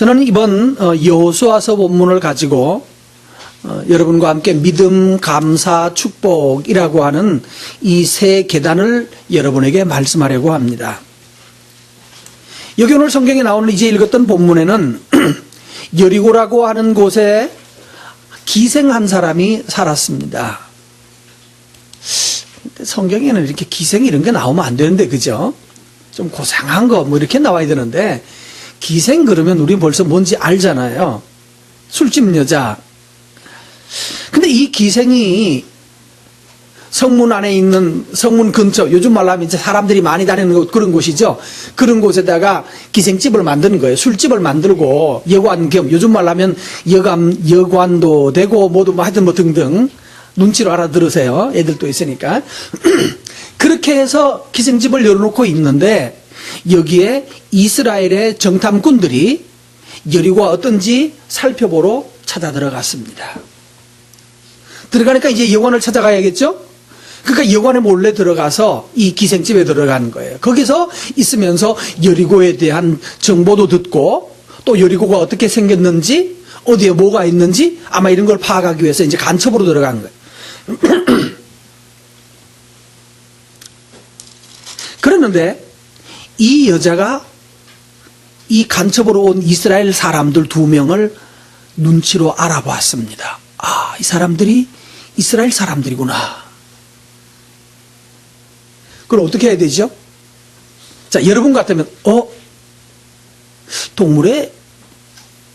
저는 이번 여호수아서 본문을 가지고 여러분과 함께 믿음, 감사, 축복이라고 하는 이 세 계단을 여러분에게 말씀하려고 합니다. 여기 오늘 성경에 나오는 이제 읽었던 본문에는 여리고라고 하는 곳에 기생한 사람이 살았습니다. 성경에는 이렇게 기생 이런 게 나오면 안 되는데, 그죠? 좀 고상한 거 뭐 이렇게 나와야 되는데, 기생 그러면 우리 벌써 뭔지 알잖아요. 술집 여자. 근데 이 기생이 성문 안에 있는, 성문 근처, 요즘 말로 하면 이제 사람들이 많이 다니는 곳, 그런 곳이죠. 그런 곳에다가 기생집을 만드는 거예요. 술집을 만들고, 여관 겸, 요즘 말로 하면 여관도 되고, 모두 하여튼 뭐 등등. 눈치로 알아들으세요. 애들도 있으니까. 그렇게 해서 기생집을 열어놓고 있는데, 여기에 이스라엘의 정탐꾼들이 여리고가 어떤지 살펴보러 찾아 들어갔습니다. 들어가니까 이제 여관을 찾아가야겠죠? 그러니까 여관에 몰래 들어가서 이 기생집에 들어가는 거예요. 거기서 있으면서 여리고에 대한 정보도 듣고, 또 여리고가 어떻게 생겼는지, 어디에 뭐가 있는지 아마 이런 걸 파악하기 위해서 이제 간첩으로 들어간 거예요. 그랬는데 이 여자가 이 간첩으로 온 이스라엘 사람들 2명을 눈치로 알아봤습니다. 아, 이 사람들이 이스라엘 사람들이구나. 그럼 어떻게 해야 되죠? 자, 여러분 같으면 동물에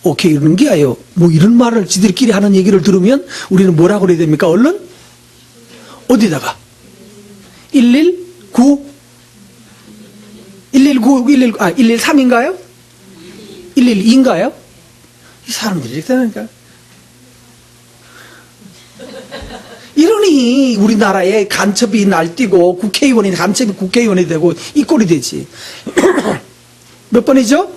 오케이 이러는 게 아니에요. 뭐 이런 말을 지들끼리 하는 얘기를 들으면 우리는 뭐라고 그래야 됩니까? 얼른 어디다가 119 113인가요? 112인가요? 이 사람들이 이렇게 되니까. 이러니 우리나라에 간첩이 날뛰고 국회의원이 간첩이 국회의원이 되고 이 꼴이 되지. 몇 번이죠?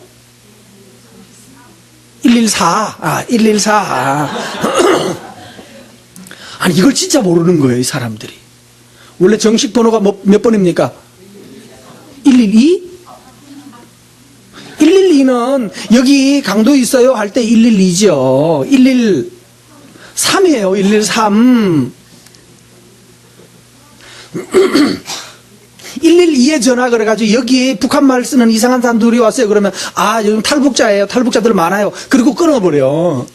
114. 114. 아니 이걸 진짜 모르는 거예요, 이 사람들이. 원래 정식 번호가 몇 번입니까? 112? 112는 여기 강도 있어요 할 때 112죠. 113이에요. 113. 112에 전화 그래가지고 여기 북한말 쓰는 이상한 사람들이 왔어요. 그러면 요즘 탈북자예요. 탈북자들 많아요. 그리고 끊어버려.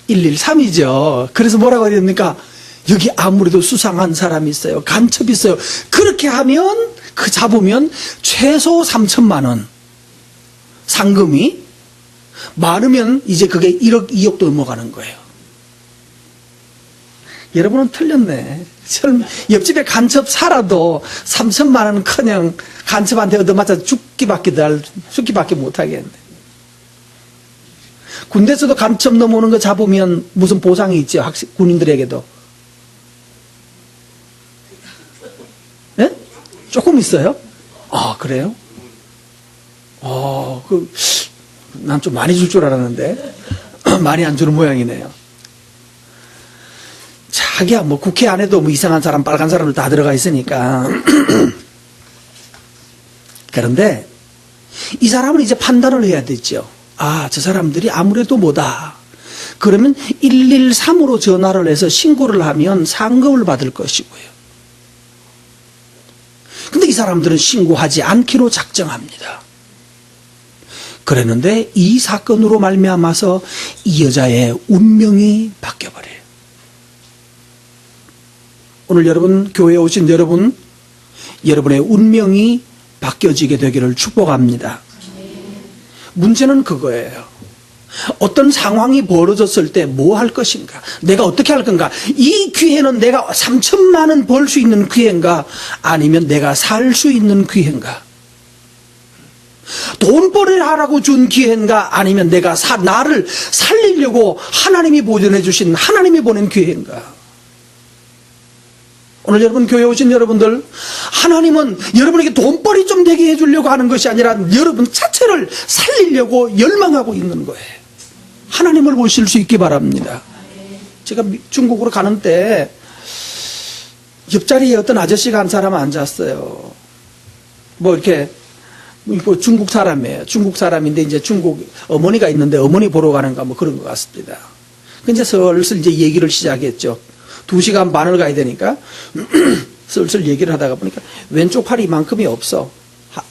113이죠. 그래서 뭐라고 해야 됩니까? 여기 아무래도 수상한 사람이 있어요. 간첩이 있어요. 그렇게 하면 잡으면 최소 3천만 원 상금이, 많으면 이제 그게 1억 2억도 넘어가는 거예요. 여러분은 틀렸네. 옆집에 간첩 살아도 3천만 원은 그냥 간첩한테 얻어맞아 죽기밖에 못하겠네. 군대에서도 간첩 넘어오는 거 잡으면 무슨 보상이 있죠. 군인들에게도. 예? 조금 있어요? 그래요? 난 좀 많이 줄 줄 알았는데 많이 안 주는 모양이네요. 자기야 뭐 국회 안에도 뭐 이상한 사람, 빨간 사람들 다 들어가 있으니까. 그런데 이 사람은 이제 판단을 해야 되죠. 저 사람들이 아무래도 뭐다. 그러면 113으로 전화를 해서 신고를 하면 상금을 받을 것이고요. 근데 이 사람들은 신고하지 않기로 작정합니다. 그랬는데 이 사건으로 말미암아서 이 여자의 운명이 바뀌어버려요. 오늘 여러분, 교회에 오신 여러분, 여러분의 운명이 바뀌어지게 되기를 축복합니다. 문제는 그거예요. 어떤 상황이 벌어졌을 때 뭐 할 것인가? 내가 어떻게 할 건가? 이 기회는 내가 3천만 원 벌 수 있는 기회인가? 아니면 내가 살 수 있는 기회인가? 돈벌이를 하라고 준 기회인가? 아니면 내가 나를 살리려고 하나님이 보존해 주신, 하나님이 보낸 기회인가? 오늘 여러분 교회 오신 여러분들, 하나님은 여러분에게 돈벌이 좀 되게 해주려고 하는 것이 아니라 여러분 자체를 살리려고 열망하고 있는 거예요. 하나님을 보실 수 있기 바랍니다. 제가 중국으로 가는 때 옆자리에 어떤 아저씨가 한 사람 앉았어요. 뭐 이렇게 뭐 중국 사람이에요. 중국 사람인데 이제 중국 어머니가 있는데 어머니 보러 가는가 뭐 그런 것 같습니다. 이제 슬슬 이제 얘기를 시작했죠. 2시간 반을 가야 되니까 슬슬 얘기를 하다가 보니까 왼쪽 팔이 이만큼이 없어.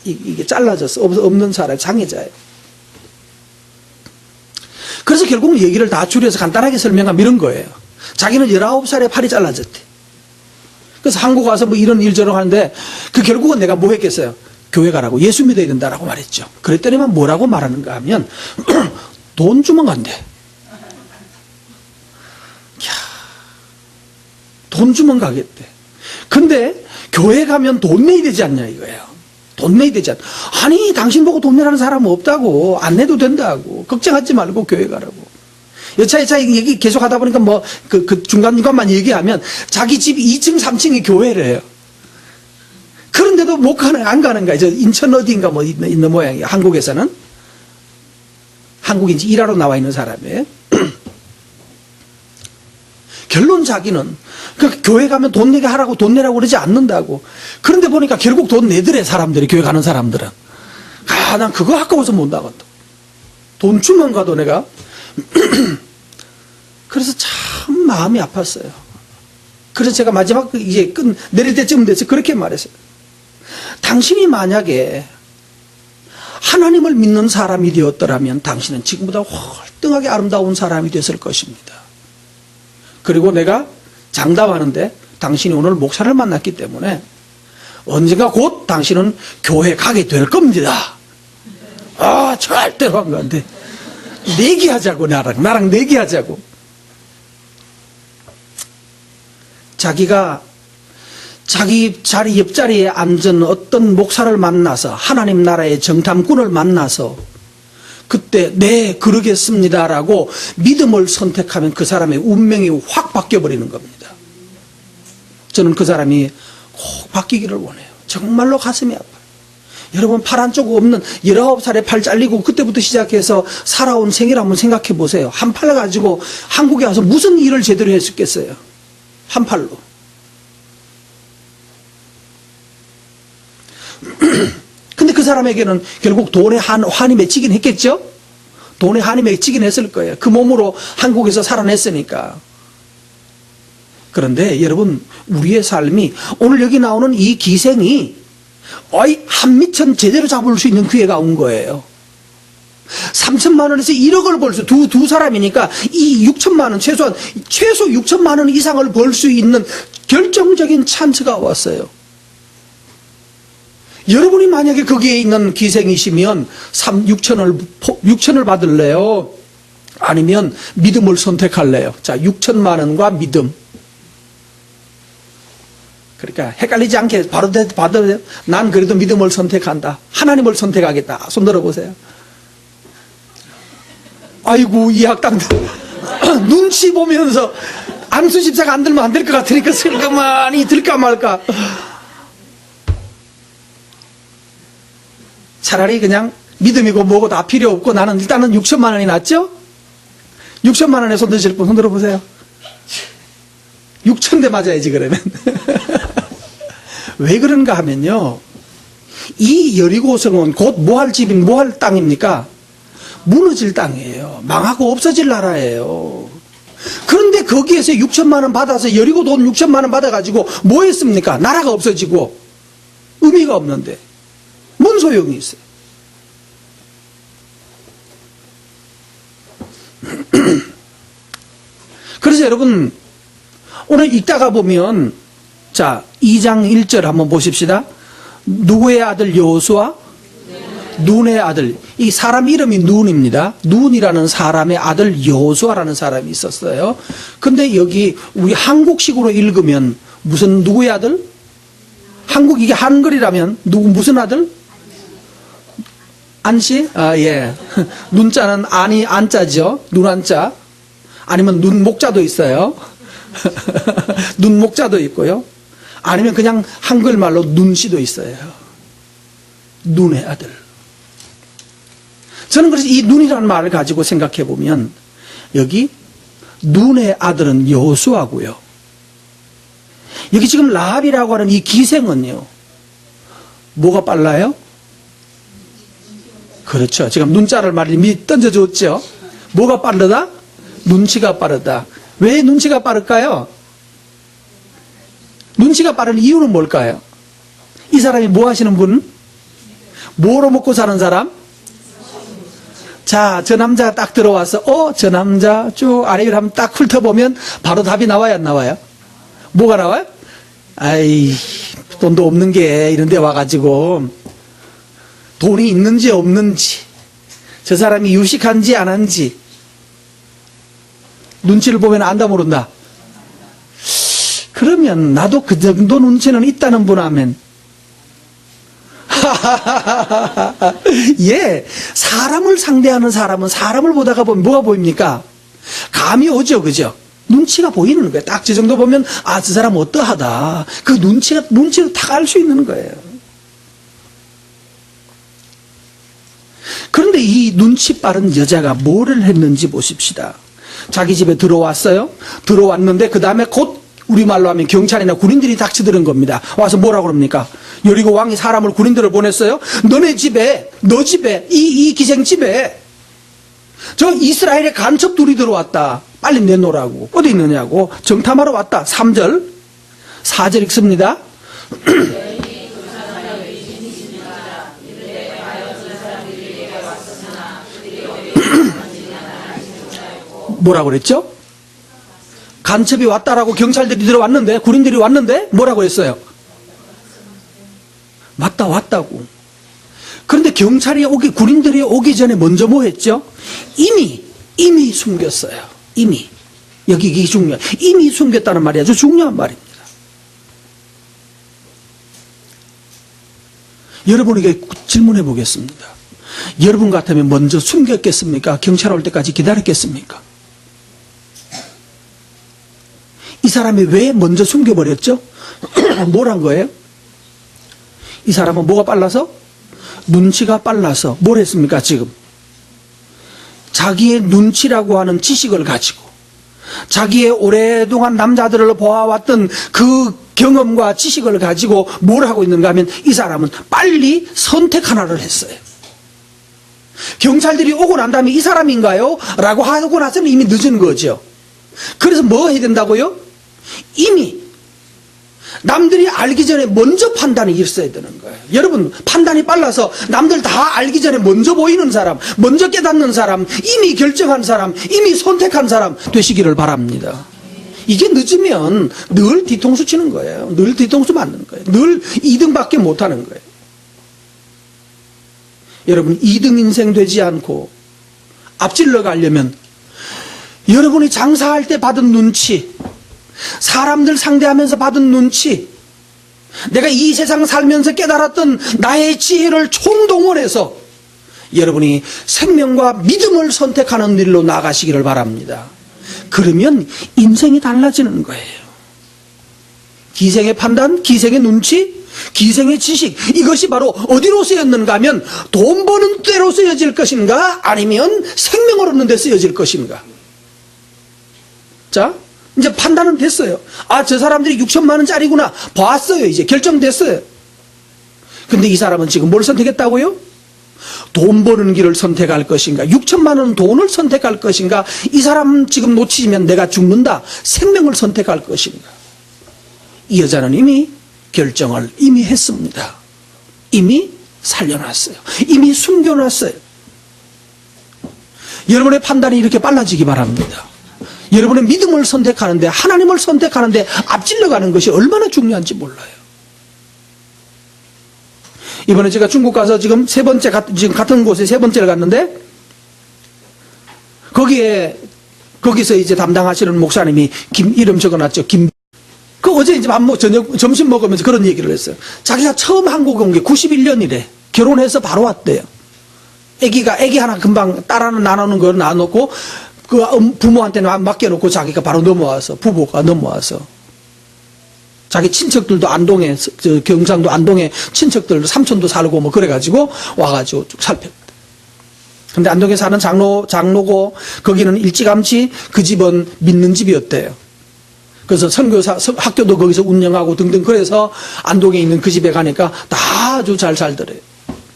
이게 잘라졌어. 없는 사람, 장애자예요. 그래서 결국 얘기를 다 줄여서 간단하게 설명하면 이런 거예요. 자기는 19살에 팔이 잘라졌대. 그래서 한국 와서 뭐 이런 일저런 하는데 그 결국은 내가 뭐 했겠어요? 교회 가라고, 예수 믿어야 된다라고 말했죠. 그랬더니만 뭐라고 말하는가 하면 돈 주면 간대. 돈 주면 가겠대. 근데 교회 가면 돈 내야 되지 않냐 이거예요. 돈 내야 되지 않냐. 아니 당신 보고 돈 내라는 사람은 없다고. 안 내도 된다고. 걱정하지 말고 교회 가라고. 여차여차 얘기 계속 하다 보니까 뭐 그 중간중간만 얘기하면 자기 집 2층 3층이 교회래요. 그런데도 못 가는, 안 가는 거야. 저 인천 어디인가 뭐 있는 모양이에요. 한국에서는. 한국인지 일하러 나와 있는 사람이에요. 결론 자기는 그 교회 가면 돈 내게 하라고 돈 내라고 그러지 않는다고. 그런데 보니까 결국 돈 내더래 사람들이. 교회 가는 사람들은. 아, 난 그거 아까워서 못 나간다. 돈 주면 가도 내가. 그래서 참 마음이 아팠어요. 그래서 제가 마지막 이제 내릴 때쯤 돼서 그렇게 말했어요. 당신이 만약에 하나님을 믿는 사람이 되었더라면 당신은 지금보다 월등하게 아름다운 사람이 됐을 것입니다. 그리고 내가 장담하는데 당신이 오늘 목사를 만났기 때문에 언젠가 곧 당신은 교회 가게 될 겁니다. 아, 절대로 안 가는데. 내기하자고, 나랑 내기하자고. 자기가 자기 자리 옆자리에 앉은 어떤 목사를 만나서 하나님 나라의 정탐꾼을 만나서 그때 네 그러겠습니다라고 믿음을 선택하면 그 사람의 운명이 확 바뀌어버리는 겁니다. 저는 그 사람이 꼭 바뀌기를 원해요. 정말로 가슴이 아파요. 여러분 팔 한쪽 없는 19살에 팔 잘리고 그때부터 시작해서 살아온 생애를 한번 생각해 보세요. 한 팔 가지고 한국에 와서 무슨 일을 제대로 했었겠어요. 한 팔로. 근데 그 사람에게는 결국 돈에 한이 맺히긴 했겠죠? 돈에 한이 맺히긴 했을 거예요. 그 몸으로 한국에서 살아냈으니까. 그런데 여러분, 우리의 삶이 오늘 여기 나오는 이 기생이 한미천 제대로 잡을 수 있는 기회가 온 거예요. 3천만 원에서 1억을 벌 수, 두 사람이니까 이 6천만 원, 최소 6천만 원 이상을 벌 수 있는 결정적인 찬스가 왔어요. 여러분이 만약에 거기에 있는 기생이시면 6천을 받을래요? 아니면 믿음을 선택할래요? 자, 6천만 원과 믿음. 그러니까 헷갈리지 않게 바로 받아도 돼요. 난 그래도 믿음을 선택한다. 하나님을 선택하겠다. 손 들어보세요. 아이고, 이 학당들 눈치 보면서 안수 집사가 안 들면 안 될 것 같으니까 슬그머니 들까 말까. 차라리 그냥 믿음이고 뭐고 다 필요 없고 나는 일단은 6천만 원이 낫죠? 6천만 원에 손 드실 분 손 들어보세요. 6천대 맞아야지 그러면. 왜 그런가 하면요, 이 여리고성은 곧 뭐 할 집인 뭐 할 땅입니까? 무너질 땅이에요. 망하고 없어질 나라예요. 그런데 거기에서 6천만 원 받아서 여리고 돈 6천만 원 받아가지고 뭐 했습니까? 나라가 없어지고 의미가 없는데 뭔 소용이 있어요? 그래서 여러분 오늘 읽다가 보면 자 2장 1절 한번 보십시다. 누구의 아들 여호수아? 눈의 아들. 이 사람 이름이 눈입니다. 눈이라는 사람의 아들 여호수아라는 사람이 있었어요. 근데 여기 우리 한국식으로 읽으면 누구의 아들? 한국 이게 한글이라면 무슨 아들? 안씨? 아, 예. 눈자는 안자죠. 눈안자. 아니면 눈목자도 있어요. 눈목자도 있고요. 아니면 그냥 한글말로 눈씨도 있어요. 눈의 아들. 저는 그래서 이 눈이라는 말을 가지고 생각해 보면 여기 눈의 아들은 여호수아고요. 여기 지금 라합이라고 하는 이 기생은요. 뭐가 빨라요? 그렇죠. 지금 눈자를 말이 미 던져줬죠. 뭐가 빠르다? 눈치가 빠르다. 왜 눈치가 빠를까요? 눈치가 빠른 이유는 뭘까요? 이 사람이 뭐 하시는 분? 뭐로 먹고 사는 사람? 자, 저 남자가 딱 들어와서 저 남자 쭉 아래 위로 한번 딱 훑어보면 바로 답이 나와요, 안 나와요? 뭐가 나와요? 아이, 돈도 없는 게 이런 데 와가지고 돈이 있는지 없는지, 저 사람이 유식한지 안 한지 눈치를 보면 안다 모른다. 그러면 나도 그 정도 눈치는 있다는 분 하면 예, 사람을 상대하는 사람은 사람을 보다가 보면 뭐가 보입니까? 감이 오죠, 그죠? 눈치가 보이는 거예요. 딱 저 정도 보면 아, 저 사람 어떠하다. 그 눈치로 다 알 수 있는 거예요. 그런데 이 눈치 빠른 여자가 뭐를 했는지 보십시다. 자기 집에 들어왔어요. 들어왔는데 그 다음에 곧 우리말로 하면 경찰이나 군인들이 닥쳐드는 겁니다. 와서 뭐라고 그럽니까? 여리고 왕이 사람을 군인들을 보냈어요. 너네 집에, 너 집에, 이 기생집에 저 이스라엘의 간첩 둘이 들어왔다. 빨리 내놓으라고. 어디 있느냐고. 정탐하러 왔다. 3절 4절 읽습니다. 뭐라고 그랬죠? 간첩이 왔다라고 경찰들이 들어왔는데, 군인들이 왔는데 뭐라고 했어요? 맞다, 왔다고. 그런데 경찰이 군인들이 오기 전에 먼저 뭐 했죠? 이미 숨겼어요. 이미. 여기 이게 중요해요. 이미 숨겼다는 말이 아주 중요한 말입니다. 여러분에게 질문해 보겠습니다. 여러분 같으면 먼저 숨겼겠습니까? 경찰 올 때까지 기다렸겠습니까? 이 사람이 왜 먼저 숨겨버렸죠? 뭘 한 거예요? 이 사람은 뭐가 빨라서? 눈치가 빨라서. 뭘 했습니까, 지금? 자기의 눈치라고 하는 지식을 가지고, 자기의 오랫동안 남자들을 보아왔던 그 경험과 지식을 가지고 뭘 하고 있는가 하면 이 사람은 빨리 선택 하나를 했어요. 경찰들이 오고 난 다음에 이 사람인가요? 라고 하고 나서는 이미 늦은 거죠. 그래서 뭐 해야 된다고요? 이미 남들이 알기 전에 먼저 판단이 있어야 되는 거예요. 여러분, 판단이 빨라서 남들 다 알기 전에 먼저 보이는 사람, 먼저 깨닫는 사람, 이미 결정한 사람, 이미 선택한 사람 되시기를 바랍니다. 이게 늦으면 늘 뒤통수 치는 거예요. 늘 뒤통수 맞는 거예요. 늘 2등밖에 못하는 거예요. 여러분, 2등 인생 되지 않고 앞질러 가려면 여러분이 장사할 때 받은 눈치, 사람들 상대하면서 받은 눈치, 내가 이 세상 살면서 깨달았던 나의 지혜를 총동원해서 여러분이 생명과 믿음을 선택하는 일로 나가시기를 바랍니다. 그러면 인생이 달라지는 거예요. 기생의 판단, 기생의 눈치, 기생의 지식, 이것이 바로 어디로 쓰였는가 하면 돈 버는 데로 쓰여질 것인가, 아니면 생명을 얻는 데 쓰여질 것인가. 자, 이제 판단은 됐어요. 아, 저 사람들이 6천만 원짜리구나. 봤어요. 이제 결정됐어요. 근데 이 사람은 지금 뭘 선택했다고요? 돈 버는 길을 선택할 것인가, 6천만 원 돈을 선택할 것인가, 이 사람 지금 놓치면 내가 죽는다, 생명을 선택할 것인가. 이 여자는 이미 결정을 이미 했습니다. 이미 살려놨어요. 이미 숨겨놨어요. 여러분의 판단이 이렇게 빨라지기 바랍니다. 여러분의 믿음을 선택하는데, 하나님을 선택하는데 앞질러 가는 것이 얼마나 중요한지 몰라요. 이번에 제가 중국 가서 지금 지금 같은 곳에 세 번째를 갔는데, 거기서 이제 담당하시는 목사님이 이름 적어놨죠. 어제 이제 점심 먹으면서 그런 얘기를 했어요. 자기가 처음 한국에 온 게 91년이래. 결혼해서 바로 왔대요. 애기 하나 금방 딸 하나 나누는 거 놔놓고, 부모한테는 맡겨놓고 자기가 바로 부부가 넘어와서. 자기 친척들도 안동에, 경상도 안동에 친척들, 삼촌도 살고 뭐 그래가지고 와가지고 쭉 살폈다. 근데 안동에 사는 장로고, 거기는 일찌감치 그 집은 믿는 집이었대요. 그래서 선교사, 학교도 거기서 운영하고 등등, 그래서 안동에 있는 그 집에 가니까 다 아주 잘 살더래요.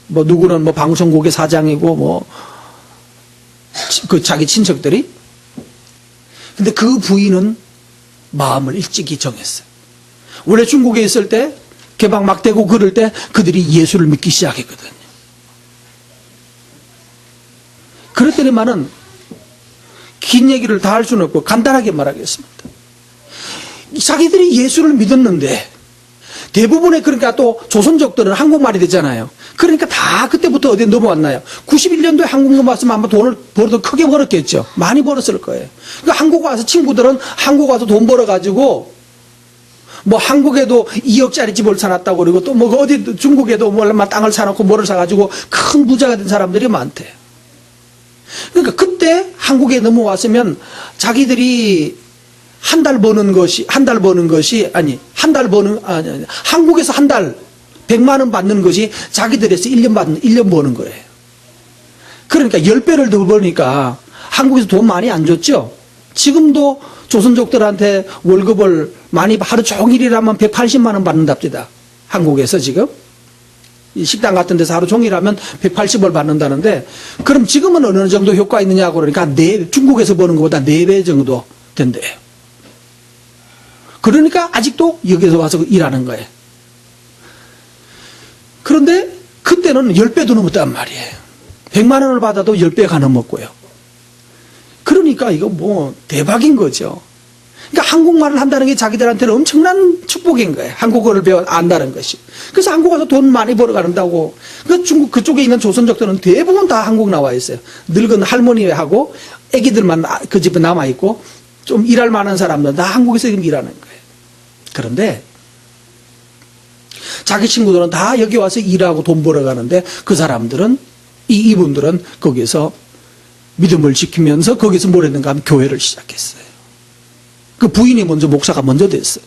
뭐 누구는 뭐 방송국의 사장이고 뭐 그 자기 친척들이. 근데 그 부인은 마음을 일찍이 정했어요. 원래 중국에 있을 때 개방 막 되고 그럴 때 그들이 예수를 믿기 시작했거든요. 그랬더니만은 긴 얘기를 다 할 수는 없고 간단하게 말하겠습니다. 자기들이 예수를 믿었는데 대부분의 그러니까 또 조선족들은 한국말이 되잖아요. 그러니까 다 그때부터 어디에 넘어왔나요? 91년도에 한국 넘어왔으면 아마 돈을 벌어도 크게 벌었겠죠. 많이 벌었을 거예요. 그러니까 한국 와서 친구들은 한국 와서 돈 벌어가지고 뭐 한국에도 2억짜리 집을 사놨다고 그러고 또 뭐 어디 중국에도 뭐 얼마 땅을 사놓고 뭐를 사가지고 큰 부자가 된 사람들이 많대요. 그러니까 그때 한국에 넘어왔으면 자기들이 한 달 버는 것이 한국에서 한 달 100만 원 받는 것이 자기들에서 1년 버는 거예요. 그러니까 10배를 더 버니까 한국에서 돈 많이 안 줬죠. 지금도 조선족들한테 월급을 많이 하루 종일 일하면 180만 원 받는답니다. 한국에서 지금 이 식당 같은 데서 하루 종일 하면 180을 받는다는데, 그럼 지금은 어느 정도 효과 있느냐고 그러니까 중국에서 버는 것보다 4배 정도 된대요. 그러니까 아직도 여기서 와서 일하는 거예요. 그런데 그때는 10배도 넘었단 말이에요. 100만 원을 받아도 10배가 넘었고요. 그러니까 이거 뭐 대박인 거죠. 그러니까 한국말을 한다는 게 자기들한테는 엄청난 축복인 거예요. 한국어를 안다는 것이. 그래서 한국 와서 돈 많이 벌어간다고. 그 중국 그쪽에 있는 조선족들은 대부분 다 한국 나와 있어요. 늙은 할머니하고 애기들만 그 집에 남아 있고 좀 일할 만한 사람들은 다 한국에서 일하는 거예요. 그런데 자기 친구들은 다 여기 와서 일하고 돈 벌어가는데 그 사람들은 이분들은 거기서 믿음을 지키면서 거기서 뭘 했는가 하면 교회를 시작했어요. 그 부인이 목사가 먼저 됐어요.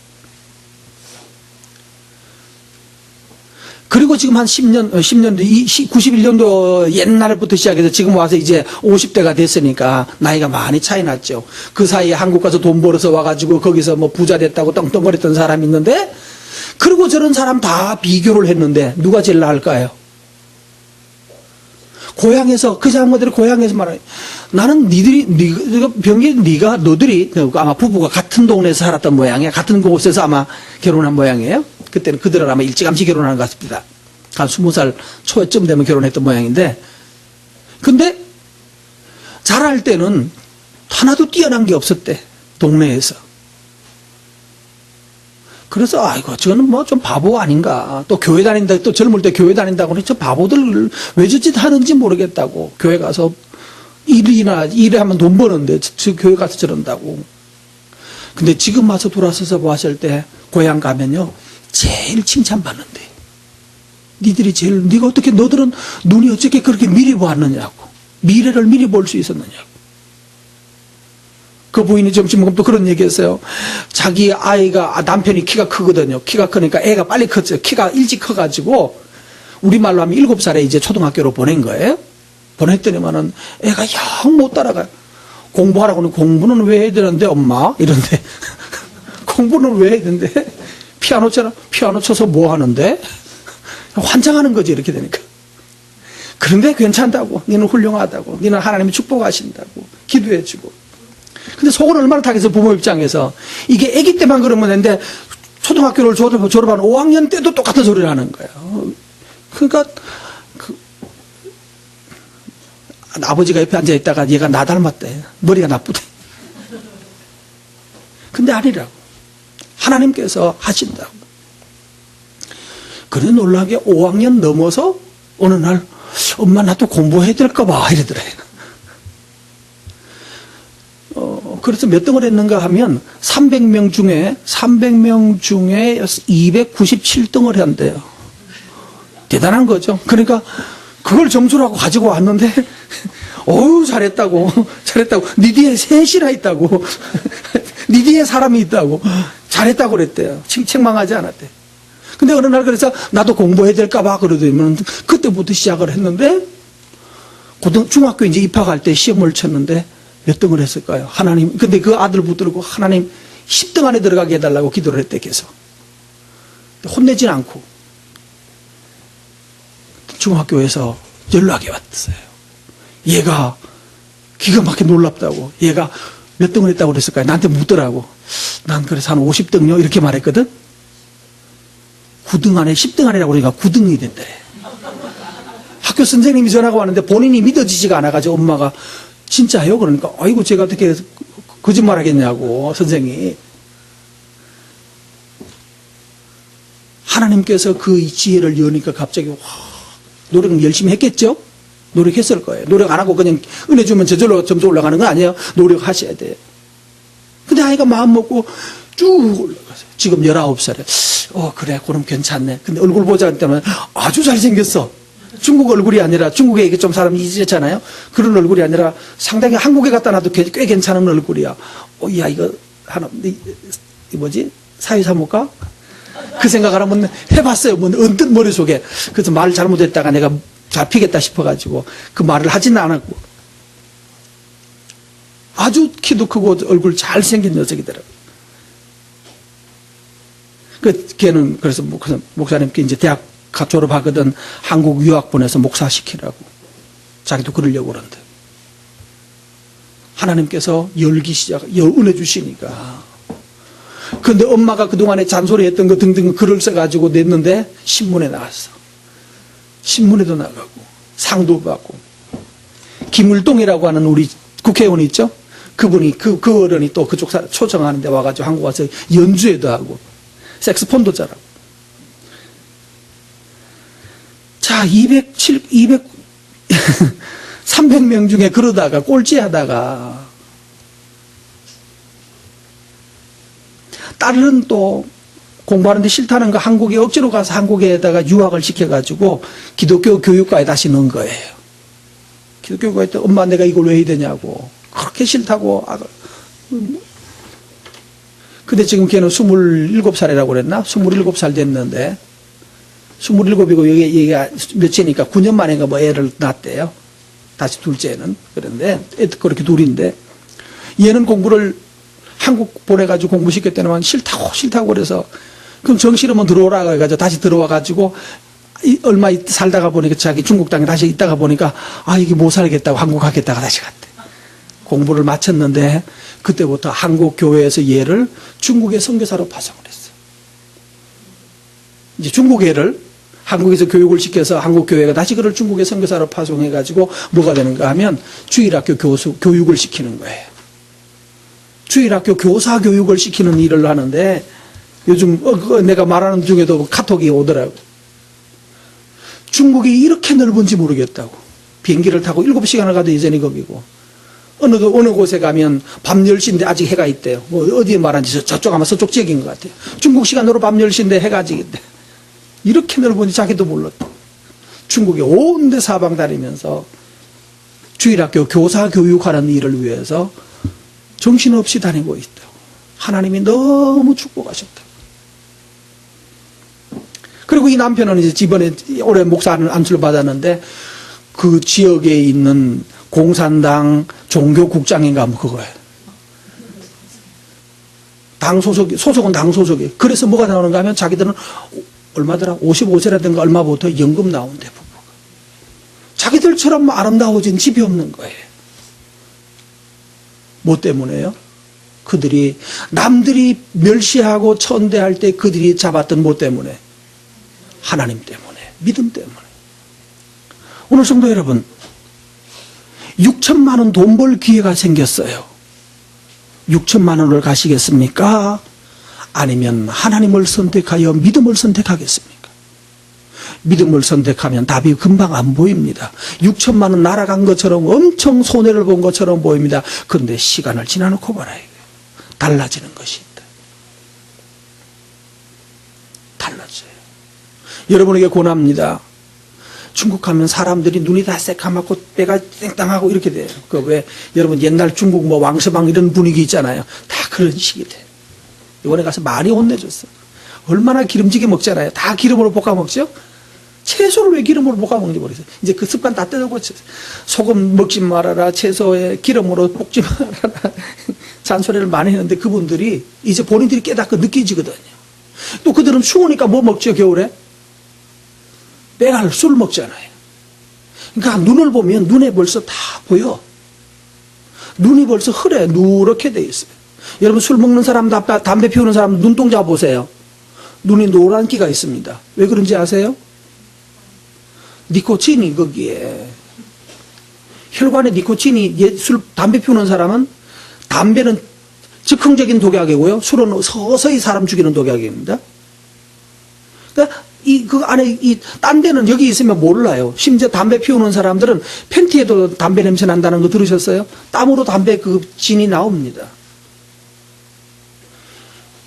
그리고 지금 한 91년도 옛날부터 시작해서 지금 와서 이제 50대가 됐으니까 나이가 많이 차이 났죠. 그 사이에 한국 가서 돈 벌어서 와가지고 거기서 뭐 부자 됐다고 떵떵거렸던 사람이 있는데, 그리고 저런 사람 다 비교를 했는데 누가 제일 나을까요? 고향에서, 그 사람들이 고향에서 말해요. 나는 너들이 아마 부부가 같은 동네에서 살았던 모양이야. 같은 곳에서 아마 결혼한 모양이에요. 그때는 그들은 아마 일찌감치 결혼한 것 같습니다. 한 20살 초쯤 되면 결혼했던 모양인데, 근데 자랄 때는 하나도 뛰어난 게 없었대, 동네에서. 그래서 아이고 저는 뭐 좀 바보 아닌가, 또 교회 다닌다, 또 젊을 때 교회 다닌다고 하니 저 바보들 왜 저짓 하는지 모르겠다고. 교회 가서 일하면 돈 버는데 저 교회 가서 저런다고. 근데 지금 와서 돌아서서 보았을 때 고향 가면요 제일 칭찬받는데, 네가 어떻게, 너들은 눈이 어떻게 그렇게 미리 보았느냐고, 미래를 미리 볼 수 있었느냐고. 그 부인이 점심먹으면 그런 얘기했어요. 자기 아이가, 남편이 키가 크거든요. 키가 크니까 애가 빨리 컸어요. 키가 일찍 커가지고 우리말로 하면 7살에 이제 초등학교로 보낸 거예요. 보냈더니만은 애가 영 못 따라가요. 공부하라고는, 공부는 왜 해야 되는데 엄마? 이런데 공부는 왜 해야 되는데? 피아노 쳐서 뭐 하는데? 환장하는 거지, 이렇게 되니까. 그런데 괜찮다고, 너는 훌륭하다고, 너는 하나님이 축복하신다고 기도해주고. 근데 속은 얼마나 타겠어, 부모 입장에서. 이게 아기 때만 그러면 되는데 초등학교를 졸업한 5학년 때도 똑같은 소리를 하는 거예요. 그러니까 아버지가 옆에 앉아있다가 얘가 나 닮았대, 머리가 나쁘대. 근데 아니라고, 하나님께서 하신다고. 그래 놀라게 5학년 넘어서 어느 날 엄마 나 또 공부해야 될까 봐 이러더래요. 그래서 몇 등을 했는가 하면 300명 중에 297등을 한대요. 대단한 거죠. 그러니까 그걸 점수라고 가지고 왔는데 어우 잘했다고 네 뒤에 셋이나 있다고 네 뒤에 사람이 있다고 잘했다고 그랬대요. 책망하지 않았대. 근데 어느 날 그래서 나도 공부해야 될까 봐 그러더니 그때부터 시작을 했는데, 중학교 이제 입학할 때 시험을 쳤는데 몇 등을 했을까요? 하나님, 근데 그 아들 붙들고 하나님 10등 안에 들어가게 해달라고 기도를 했대, 계속. 혼내진 않고. 중학교에서 연락이 왔어요. 얘가 기가 막히게 놀랍다고. 얘가 몇 등을 했다고 그랬을까요? 나한테 묻더라고. 난 그래서 한 50등요? 이렇게 말했거든? 9등 안에 10등 안이라고 그러니까 9등이 된대. 학교 선생님이 전화가 왔는데 본인이 믿어지지가 않아가지고 엄마가 진짜요? 그러니까 아이고 제가 어떻게 거짓말 하겠냐고 선생이. 하나님께서 그 지혜를 여니까 갑자기 와, 노력 열심히 했겠죠? 노력했을 거예요. 노력 안 하고 그냥 은혜 주면 저절로 점수 올라가는 거 아니에요? 노력하셔야 돼요. 근데 아이가 마음 먹고 쭉 올라가세요. 지금 19살에. 그래, 그럼 괜찮네. 근데 얼굴 보자 할 때는 아주 잘생겼어. 중국 얼굴이 아니라, 중국에 이게 좀 사람이 있잖아요. 그런 얼굴이 아니라 상당히 한국에 갖다 놔도 꽤 괜찮은 얼굴이야. 야, 이거 하나, 이 뭐지? 사회사무과? 그 생각을 한번 해봤어요. 뭐, 언뜻 머릿속에. 그래서 말 잘못했다가 내가 잡히겠다 싶어가지고 그 말을 하지는 않았고. 아주 키도 크고 얼굴 잘생긴 녀석이더라고요. 걔는 그래서 목사님께 이제 대학 졸업하거든 한국 유학 보내서 목사 시키라고. 자기도 그러려고 그러는데. 하나님께서 은혜 주시니까. 그런데 엄마가 그동안에 잔소리했던 거 등등 글을 써가지고 냈는데 신문에 나왔어. 신문에도 나가고 상도 받고. 김을동이라고 하는 우리 국회의원 있죠? 그분이 그 어른이 또 그쪽 초청하는데 와가지고 한국 와서 연주회도 하고 색스폰도 잘하고. 자, 300명 중에 그러다가 꼴찌하다가 딸은 또 공부하는데 싫다는 거 한국에 억지로 가서 한국에다가 유학을 시켜가지고 기독교 교육과에 다시 넣은 거예요. 기독교 교육과에 때 엄마 내가 이걸 왜 해야 되냐고. 그렇게 싫다고. 근데 지금 걔는 27살이라고 그랬나? 27살 됐는데 27이고 얘가 몇째니까 9년 만에 뭐 애를 낳았대요. 다시 둘째는. 그런데 애들 그렇게 둘인데 얘는 공부를 한국 보내가지고 공부시켰더니만 싫다고 그래서 그럼 정시로만 들어오라 해가지고 다시 들어와가지고 얼마 살다가 보니까 자기 중국 땅에 다시 있다가 보니까 이게 못 살겠다고 한국 가겠다가 다시 갔대. 공부를 마쳤는데 그때부터 한국 교회에서 얘를 중국의 선교사로 파송을 했어. 이제 중국 애를 한국에서 교육을 시켜서 한국 교회가 다시 그를 중국의 선교사로 파송해가지고 뭐가 되는가 하면 주일학교 교육을 시키는 거예요. 주일학교 교사 교육을 시키는 일을 하는데 요즘 내가 말하는 중에도 카톡이 오더라고. 중국이 이렇게 넓은지 모르겠다고. 비행기를 타고 7시간을 가도 예전이 거기고 어느 곳에 가면 밤 10시인데 아직 해가 있대요. 뭐 어디에 말하는지 저쪽 아마 서쪽 지역인 것 같아요. 중국 시간으로 밤 10시인데 해가 아직 있대. 이렇게 넓은지 자기도 몰랐다. 중국에 온 데 사방 다니면서 주일학교 교사 교육하는 일을 위해서 정신없이 다니고 있다고. 하나님이 너무 축복하셨다. 그리고 이 남편은 이제 집안에 올해 목사 안수를 받았는데 그 지역에 있는 공산당 종교국장인가 뭐 그거예요. 당 소속은 당 소속이에요. 그래서 뭐가 나오는가 하면 자기들은 얼마더라? 55세라든가 얼마부터 연금 나온대, 부부가. 자기들처럼 아름다워진 집이 없는 거예요. 뭐 때문에요? 그들이 남들이 멸시하고 천대할 때 그들이 잡았던 뭐 때문에? 하나님 때문에, 믿음 때문에. 오늘 성도 여러분, 6천만 원 돈 벌 기회가 생겼어요. 6천만 원을 가시겠습니까? 아니면 하나님을 선택하여 믿음을 선택하겠습니까? 믿음을 선택하면 답이 금방 안 보입니다. 6천만 원 날아간 것처럼 엄청 손해를 본 것처럼 보입니다. 그런데 시간을 지나놓고 봐라. 달라지는 것이 있다. 달라져요. 여러분에게 권합니다. 중국 가면 사람들이 눈이 다 새까맣고 배가 땡땅하고 이렇게 돼요. 왜 여러분 옛날 중국 뭐 왕서방 이런 분위기 있잖아요. 다 그런 식이 돼요. 이번에 가서 많이 혼내줬어. 얼마나 기름지게 먹잖아요. 다 기름으로 볶아 먹죠? 채소를 왜 기름으로 볶아 먹는지 모르겠어요. 이제 그 습관 다 뜯어고쳐. 소금 먹지 말아라. 채소에 기름으로 볶지 말아라. 잔소리를 많이 했는데 그분들이 이제 본인들이 깨닫고 느껴지거든요. 또 그들은 추우니까 뭐 먹죠, 겨울에? 빼갈 술 먹잖아요. 그러니까 눈을 보면 눈에 벌써 다 보여. 눈이 벌써 흐래, 누렇게 돼 있어요. 여러분 술 먹는 사람, 담배 피우는 사람 눈동자 보세요. 눈이 노란기가 있습니다. 왜 그런지 아세요? 니코틴이 거기에. 혈관에 니코틴이, 담배 피우는 사람은 담배는 즉흥적인 독약이고요. 술은 서서히 사람 죽이는 독약입니다. 그러니까 그 안에 딴 데는 여기 있으면 몰라요. 심지어 담배 피우는 사람들은 팬티에도 담배 냄새 난다는 거 들으셨어요? 땀으로 담배 그 진이 나옵니다.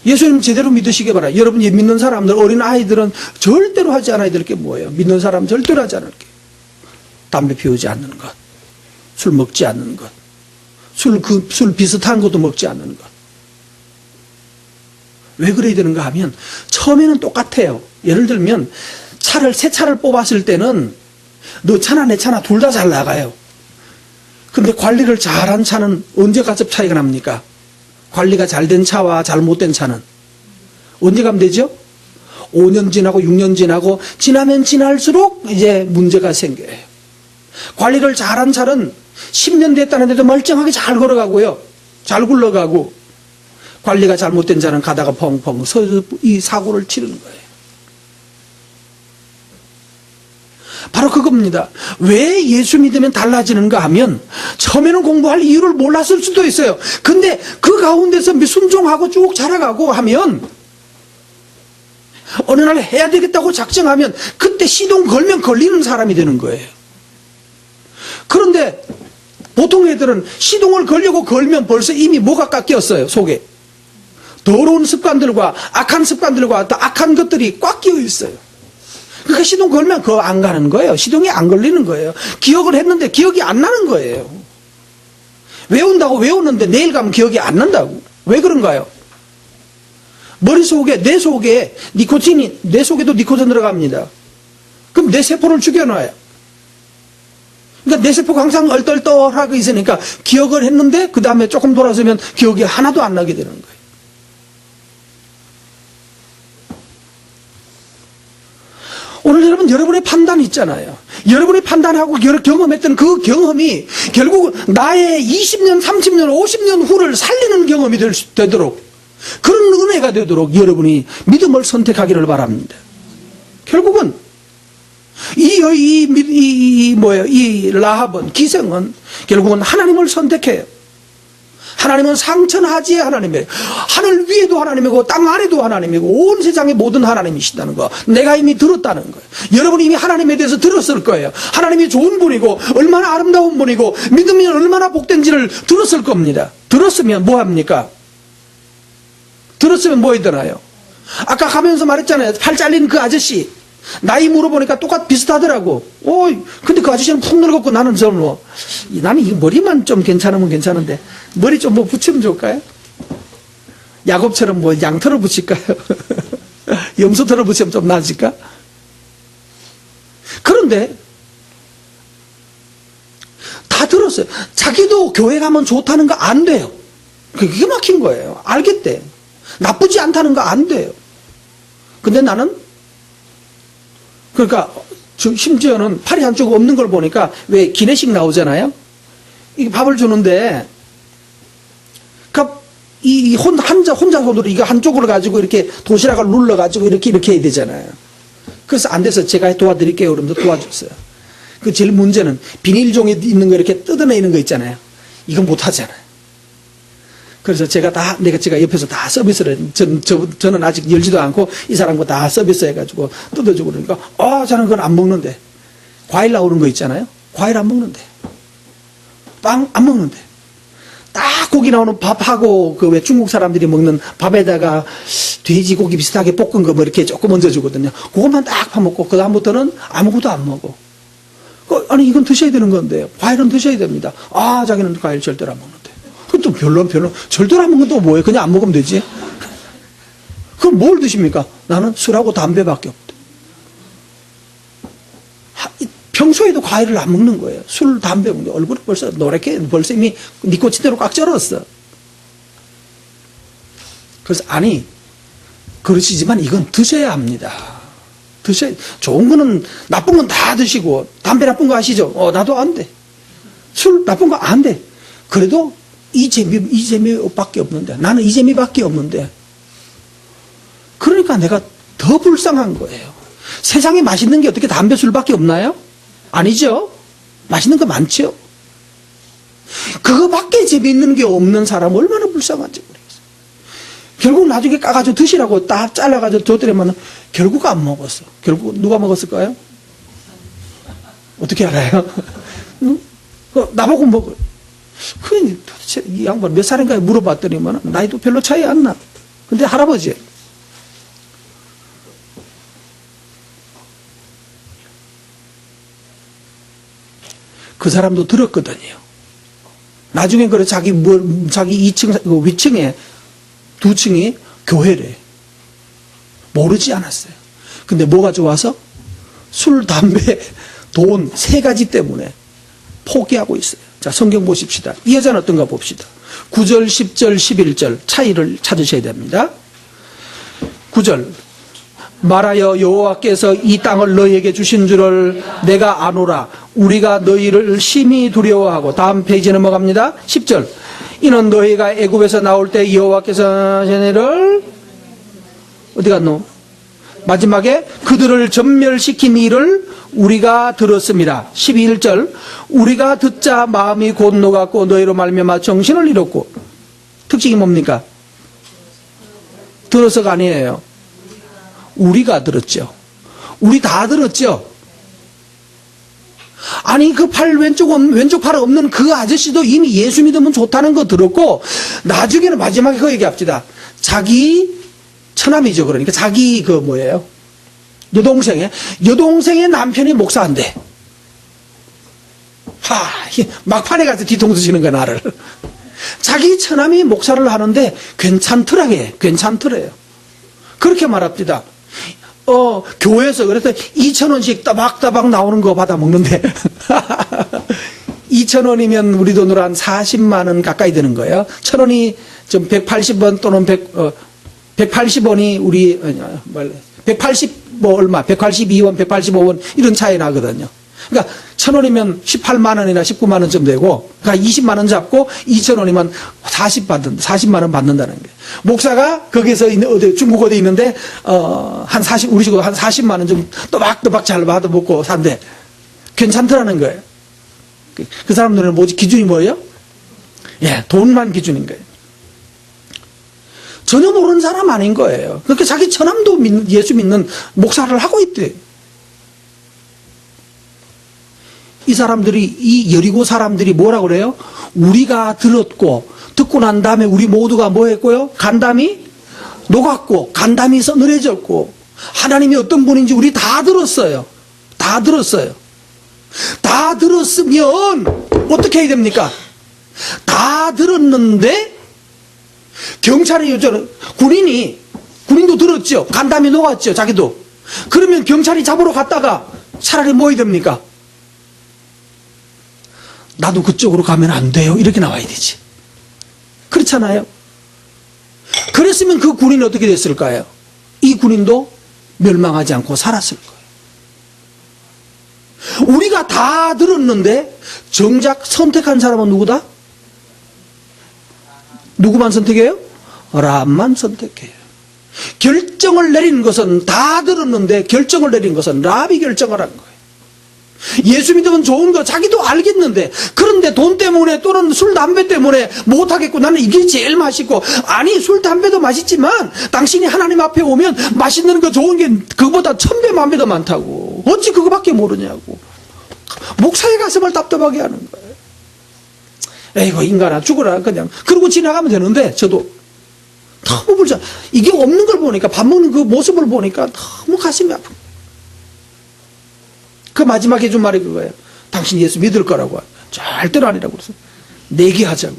예수님 제대로 믿으시기 바라요. 여러분 믿는 사람들, 어린 아이들은 절대로 하지 않아야 될 게 뭐예요? 믿는 사람 절대로 하지 않을 게. 담배 피우지 않는 것, 술 먹지 않는 것, 술 비슷한 것도 먹지 않는 것. 왜 그래야 되는가 하면 처음에는 똑같아요. 예를 들면 새 차를 뽑았을 때는 너 차나 내 차나 둘 다 잘 나가요. 근데 관리를 잘한 차는 언제 가서 차이가 납니까? 관리가 잘 된 차와 잘못된 차는 언제 가면 되죠? 5년 지나고 6년 지나면 지날수록 이제 문제가 생겨요. 관리를 잘한 차는 10년 됐다는데도 멀쩡하게 잘 걸어가고요. 잘 굴러가고, 관리가 잘못된 차는 가다가 펑펑 서서 이 사고를 치르는 거예요. 바로 그겁니다. 왜 예수 믿으면 달라지는가 하면 처음에는 공부할 이유를 몰랐을 수도 있어요. 근데 그 가운데서 순종하고 쭉 자라가고 하면 어느 날 해야 되겠다고 작정하면 그때 시동 걸면 걸리는 사람이 되는 거예요. 그런데 보통 애들은 시동을 걸려고 걸면 벌써 이미 뭐가 깎였어요, 속에. 더러운 습관들과 악한 습관들과 또 악한 것들이 꽉 끼어 있어요. 그러니까 시동 걸면 그거 안 가는 거예요. 시동이 안 걸리는 거예요. 기억을 했는데 기억이 안 나는 거예요. 외운다고 외우는데 내일 가면 기억이 안 난다고. 왜 그런가요? 머릿속에, 내 속에 니코틴이, 내 속에도 니코틴 들어갑니다. 그럼 내 세포를 죽여놔요. 그러니까 내 세포가 항상 얼떨떨하고 있으니까 기억을 했는데 그 다음에 조금 돌아서면 기억이 하나도 안 나게 되는 거예요. 오늘 여러분의 판단이 있잖아요. 여러분이 판단하고 경험했던 그 경험이 결국 나의 20년, 30년, 50년 후를 살리는 경험이 되도록, 그런 은혜가 되도록 여러분이 믿음을 선택하기를 바랍니다. 결국은 이 라합은, 기생은 결국은 하나님을 선택해요. 하나님은 상천하지의 하나님이에요. 하늘 위에도 하나님이고 땅 아래도 하나님이고 온 세상의 모든 하나님이시다는 거, 내가 이미 들었다는 거예요. 여러분이 이미 하나님에 대해서 들었을 거예요. 하나님이 좋은 분이고 얼마나 아름다운 분이고 믿으면 얼마나 복된지를 들었을 겁니다. 들었으면 뭐합니까? 들었으면 뭐 해드나요? 아까 가면서 말했잖아요. 팔 잘린 그 아저씨 나이 물어보니까 비슷하더라고. 근데 그 아저씨는 푹 늙었고 나는 나는 이 머리만 좀 괜찮으면 괜찮은데 머리 좀 붙이면 좋을까요? 야곱처럼 양털을 붙일까요? 염소털을 붙이면 좀 나아질까? 그런데 다 들었어요. 자기도 교회 가면 좋다는 거 안 돼요. 그게 막힌 거예요. 알겠대. 나쁘지 않다는 거 안 돼요. 근데 나는, 그러니까 심지어는 팔이 한쪽 없는 걸 보니까 왜 기내식 나오잖아요. 이게 밥을 주는데 혼자 손으로 이거 한쪽으로 가지고 이렇게 도시락을 눌러가지고 이렇게 해야 되잖아요. 그래서 안 돼서 제가 도와드릴게요. 그러면서 도와줬어요. 그 제일 문제는 비닐종에 있는 거 이렇게 뜯어내는 거 있잖아요. 이건 못 하잖아요. 그래서 제가 옆에서 다 서비스를, 저는 아직 열지도 않고 이 사람과 다 서비스 해가지고 뜯어주고 그러니까, 저는 그건 안 먹는데. 과일 나오는 거 있잖아요. 과일 안 먹는데. 빵 안 먹는데. 딱 고기 나오는 밥하고 왜 중국 사람들이 먹는 밥에다가 돼지고기 비슷하게 볶은 거 이렇게 조금 얹어주거든요. 그것만 딱 파먹고 그다음부터는 아무것도 안 먹어. 아니 이건 드셔야 되는 건데 과일은 드셔야 됩니다. 자기는 과일 절대로 안 먹는데. 그건 또 별로 절대로 안 먹는 건 또 뭐예요? 그냥 안 먹으면 되지. 그럼 뭘 드십니까? 나는 술하고 담배밖에 없대. 평소에도 과일을 안 먹는 거예요. 술, 담배 먹는 거예요. 얼굴이 벌써 노랗게, 벌써 이미 니코틴으로 꽉 절었어. 그래서 그러시지만 이건 드셔야 합니다. 드셔야, 좋은 거는, 나쁜 건 다 드시고, 담배 나쁜 거 아시죠? 나도 안 돼. 술 나쁜 거 안 돼. 그래도 이 재미밖에 없는데, 나는 이 재미밖에 없는데. 그러니까 내가 더 불쌍한 거예요. 세상에 맛있는 게 어떻게 담배, 술밖에 없나요? 아니죠? 맛있는 거 많죠? 그거밖에 재미있는 게 없는 사람 얼마나 불쌍한지 모르겠어요. 결국 나중에 까가지고 드시라고 딱 잘라가지고 줬더니만 결국 안 먹었어. 결국 누가 먹었을까요? 어떻게 알아요? 나보고 먹어. 그 도대체 이 양반 몇 살인가 물어봤더니만 나이도 별로 차이 안 나. 근데 할아버지. 그 사람도 들었거든요. 나중에 그래 자기 2층 위층에 2층이 교회래. 모르지 않았어요. 근데 뭐가 좋아서 술, 담배, 돈 3가지 때문에 포기하고 있어요. 자, 성경 보십시다. 이 여자는 어떤가 봅시다. 9절, 10절, 11절 차이를 찾으셔야 됩니다. 9절 말하여 여호와께서 이 땅을 너희에게 주신 줄을 내가 아노라. 우리가 너희를 심히 두려워하고. 다음 페이지 넘어갑니다. 10절 이는 너희가 애굽에서 나올 때 여호와께서 쟤네를 어디 갔노? 마지막에 그들을 전멸시킨 일을 우리가 들었습니다. 11절 우리가 듣자 마음이 곧 녹았고 너희로 말미암아 정신을 잃었고. 특징이 뭡니까? 들어서가 아니에요. 우리가 들었죠. 우리 다 들었죠. 아니 그 왼쪽 팔 없는 그 아저씨도 이미 예수 믿으면 좋다는 거 들었고, 나중에는 마지막에 그 얘기합시다. 자기 처남이죠. 그러니까 자기 그 뭐예요? 여동생의 남편이 목사인데, 막판에 가서 뒤통수 치는 거야 나를. 자기 처남이 목사를 하는데 괜찮더래요. 그렇게 말합니다. 교회에서 그래서 2,000원씩 따박따박 나오는 거 받아 먹는데 2,000원이면 우리 돈으로 한 40만 원 가까이 되는 거예요. 1,000원이 좀 180원 또는 180원이 우리 180 뭐 얼마 182원 185원 이런 차이 나거든요. 그러니까 1,000원이면 18만 원이나 19만 원쯤 되고, 그러니까 20만 원 잡고 2,000원이면 40만 원 받는다는 거예요. 목사가 거기서 중국 어디 있는데 우리 식으로 한 40만 원 좀 또박또박 잘 받아 먹고 산대. 괜찮더라는 거예요. 그 사람 눈에는 뭐지? 기준이 뭐예요? 돈만 기준인 거예요. 전혀 모르는 사람 아닌 거예요. 그렇게 자기 처남도 예수 믿는 목사를 하고 있대. 이 사람들이, 이 여리고 사람들이 뭐라고 그래요? 우리가 들었고, 듣고 난 다음에 우리 모두가 뭐 했고요? 간담이 녹았고, 간담이 서늘해졌고, 하나님이 어떤 분인지 우리 다 들었어요. 다 들었으면, 어떻게 해야 됩니까? 다 들었는데, 경찰이 군인도 들었죠. 간담이 녹았죠. 자기도. 그러면 경찰이 잡으러 갔다가 차라리 뭐 해야 됩니까? 나도 그쪽으로 가면 안 돼요. 이렇게 나와야 되지. 그렇잖아요. 그랬으면 그 군인이 어떻게 됐을까요? 이 군인도 멸망하지 않고 살았을 거예요. 우리가 다 들었는데 정작 선택한 사람은 누구다? 누구만 선택해요? 람만 선택해요. 결정을 내린 것은 다 들었는데 결정을 내린 것은 람이 결정을 한 거예요. 예수 믿으면 좋은 거 자기도 알겠는데, 그런데 돈 때문에 또는 술, 담배 때문에 못하겠고, 나는 이게 제일 맛있고, 아니 술, 담배도 맛있지만 당신이 하나님 앞에 오면 맛있는 거 좋은 게 그거보다 1000배, 10,000배 더 많다고. 어찌 그거밖에 모르냐고. 목사의 가슴을 답답하게 하는 거예요. 에이구 인간아 죽어라 그냥. 그러고 지나가면 되는데, 저도 너무 불쌍. 이게 없는 걸 보니까, 밥 먹는 그 모습을 보니까 너무 가슴이 아프고. 그 마지막에 해준 말이 그거예요. 당신 예수 믿을 거라고. 절대로 아니라고 그래서 내기하자고.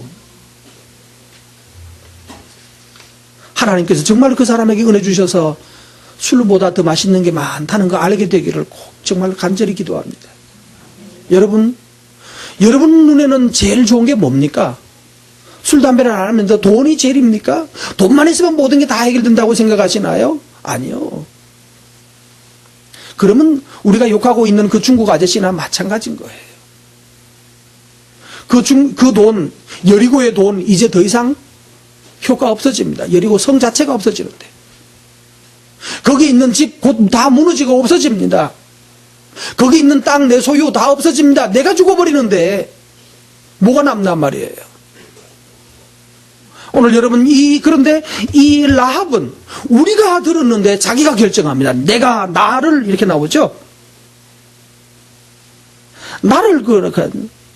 하나님께서 정말 그 사람에게 은혜 주셔서 술보다 더 맛있는 게 많다는 거 알게 되기를 꼭 정말 간절히 기도합니다. 여러분 눈에는 제일 좋은 게 뭡니까? 술, 담배를 안 하면서 돈이 제일입니까? 돈만 있으면 모든 게 다 해결된다고 생각하시나요? 아니요. 그러면 우리가 욕하고 있는 그 중국 아저씨나 마찬가지인 거예요. 그 돈, 여리고의 돈 이제 더 이상 효과 없어집니다. 여리고 성 자체가 없어지는데. 거기 있는 집 곧 다 무너지고 없어집니다. 거기 있는 땅 내 소유 다 없어집니다. 내가 죽어버리는데 뭐가 남단 말이에요. 오늘 여러분 그런데 이 라합은 우리가 들었는데 자기가 결정합니다. 나를 이렇게 나오죠. 나를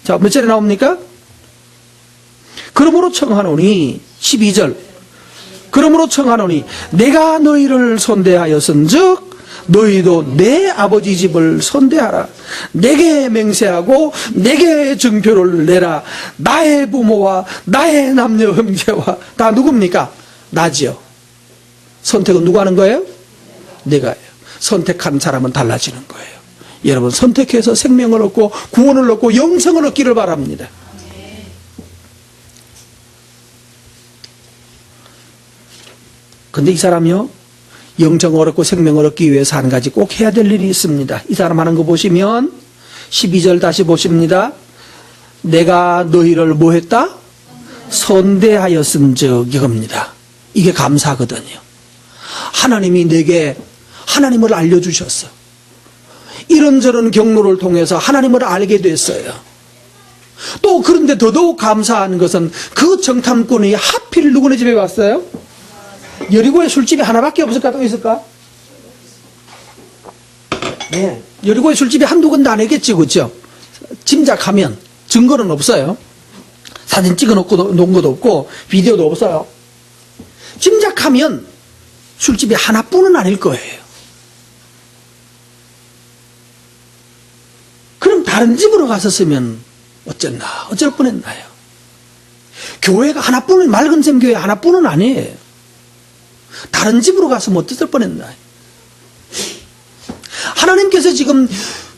자, 몇 절에 나옵니까? 그러므로 청하노니 12절. 그러므로 청하노니 내가 너희를 선대하였은즉 너희도 내 아버지 집을 선대하라. 내게 맹세하고 내게 증표를 내라. 나의 부모와 나의 남녀 형제와 다 누굽니까? 나지요. 선택은 누가 하는 거예요? 내가요. 선택한 사람은 달라지는 거예요. 여러분 선택해서 생명을 얻고 구원을 얻고 영생을 얻기를 바랍니다. 근데 이 사람이요, 영생을 얻고 생명을 얻기 위해서 한 가지 꼭 해야 될 일이 있습니다. 이 사람 하는 거 보시면 12절 다시 보십니다. 내가 너희를 뭐 했다? 선대하였은즉 이겁니다. 이게 감사거든요. 하나님이 내게 하나님을 알려주셨어. 이런저런 경로를 통해서 하나님을 알게 됐어요. 또 그런데 더더욱 감사한 것은 그 정탐꾼이 하필 누구네 집에 왔어요? 여리고에 술집이 하나밖에 없을까? 또 있을까? 네. 여리고에 술집이 한두 군데 아니겠지, 그죠? 짐작하면 증거는 없어요. 사진 찍어 놓은 것도 없고 비디오도 없어요. 짐작하면 술집이 하나뿐은 아닐 거예요. 그럼 다른 집으로 갔었으면 어쩔 뻔했나요? 교회가 하나뿐은, 맑은샘 교회 하나뿐은 아니에요. 다른 집으로 가서 어땠을 뻔했나요? 하나님께서 지금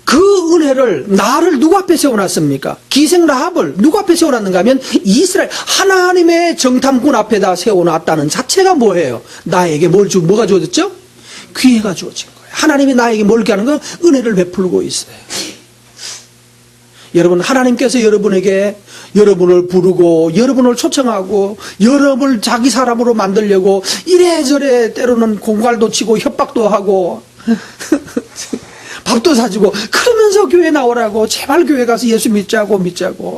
그 은혜를, 나를 누구 앞에 세워놨습니까? 기생 라합을 누구 앞에 세워놨는가 하면 이스라엘 하나님의 정탐꾼 앞에다 세워놨다는 자체가 뭐예요? 나에게 뭐가 주어졌죠? 기회가 주어진 거예요. 하나님이 나에게 뭘 하는 건 은혜를 베풀고 있어요. 여러분, 하나님께서 여러분을 부르고 여러분을 초청하고 여러분을 자기 사람으로 만들려고 이래저래 때로는 공갈도 치고 협박도 하고 밥도 사주고 그러면서 교회 나오라고, 제발 교회 가서 예수 믿자고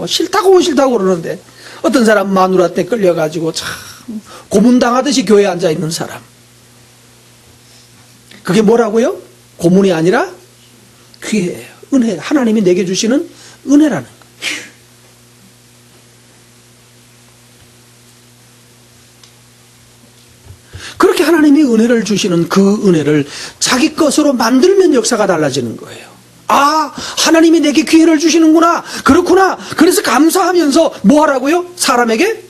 싫다고 그러는데, 어떤 사람 마누라한테 끌려가지고 참 고문당하듯이 교회에 앉아있는 사람, 그게 뭐라고요? 고문이 아니라 기회예요. 은혜, 하나님이 내게 주시는 은혜라는 거예요. 그렇게 하나님이 은혜를 주시는 그 은혜를 자기 것으로 만들면 역사가 달라지는 거예요. 아, 하나님이 내게 기회를 주시는구나, 그렇구나. 그래서 감사하면서 뭐 하라고요? 사람에게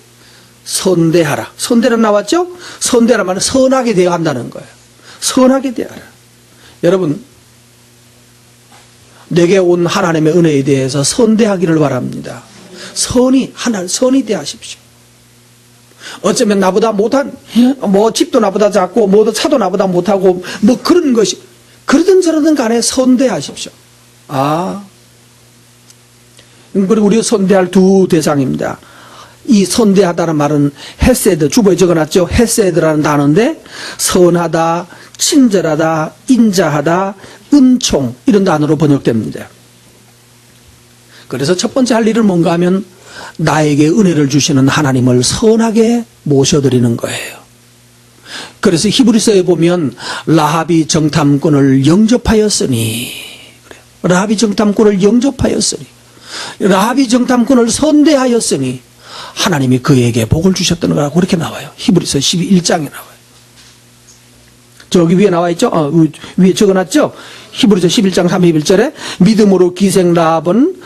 선대하라. 선대라 나왔죠? 선대라 말은 선하게 대해야 한다는 거예요. 선하게 대하라. 여러분, 내게 온 하나님의 은혜에 대해서 선대하기를 바랍니다. 선이 대하십시오. 어쩌면 나보다 못한, 집도 나보다 작고, 차도 나보다 못하고, 그런 것이, 그러든 저러든 간에 선대하십시오. 그리고 우리가 선대할 두 대상입니다. 이 선대하다는 말은 헤세드, 주보에 적어놨죠? 헤세드라는 단어인데, 선하다, 친절하다, 인자하다, 은총, 이런 단어로 번역됩니다. 그래서 첫 번째 할 일은 뭔가 하면 나에게 은혜를 주시는 하나님을 선하게 모셔드리는 거예요. 그래서 히브리서에 보면 라합이 정탐꾼을 영접하였으니, 라합이 정탐꾼을 영접하였으니, 라합이 정탐꾼을 선대하였으니 하나님이 그에게 복을 주셨던 거라고 그렇게 나와요. 히브리서 12장에 나와요. 저기 위에 나와 있죠? 위에 적어놨죠? 히브리서 11장 31절에 믿음으로 기생 라합은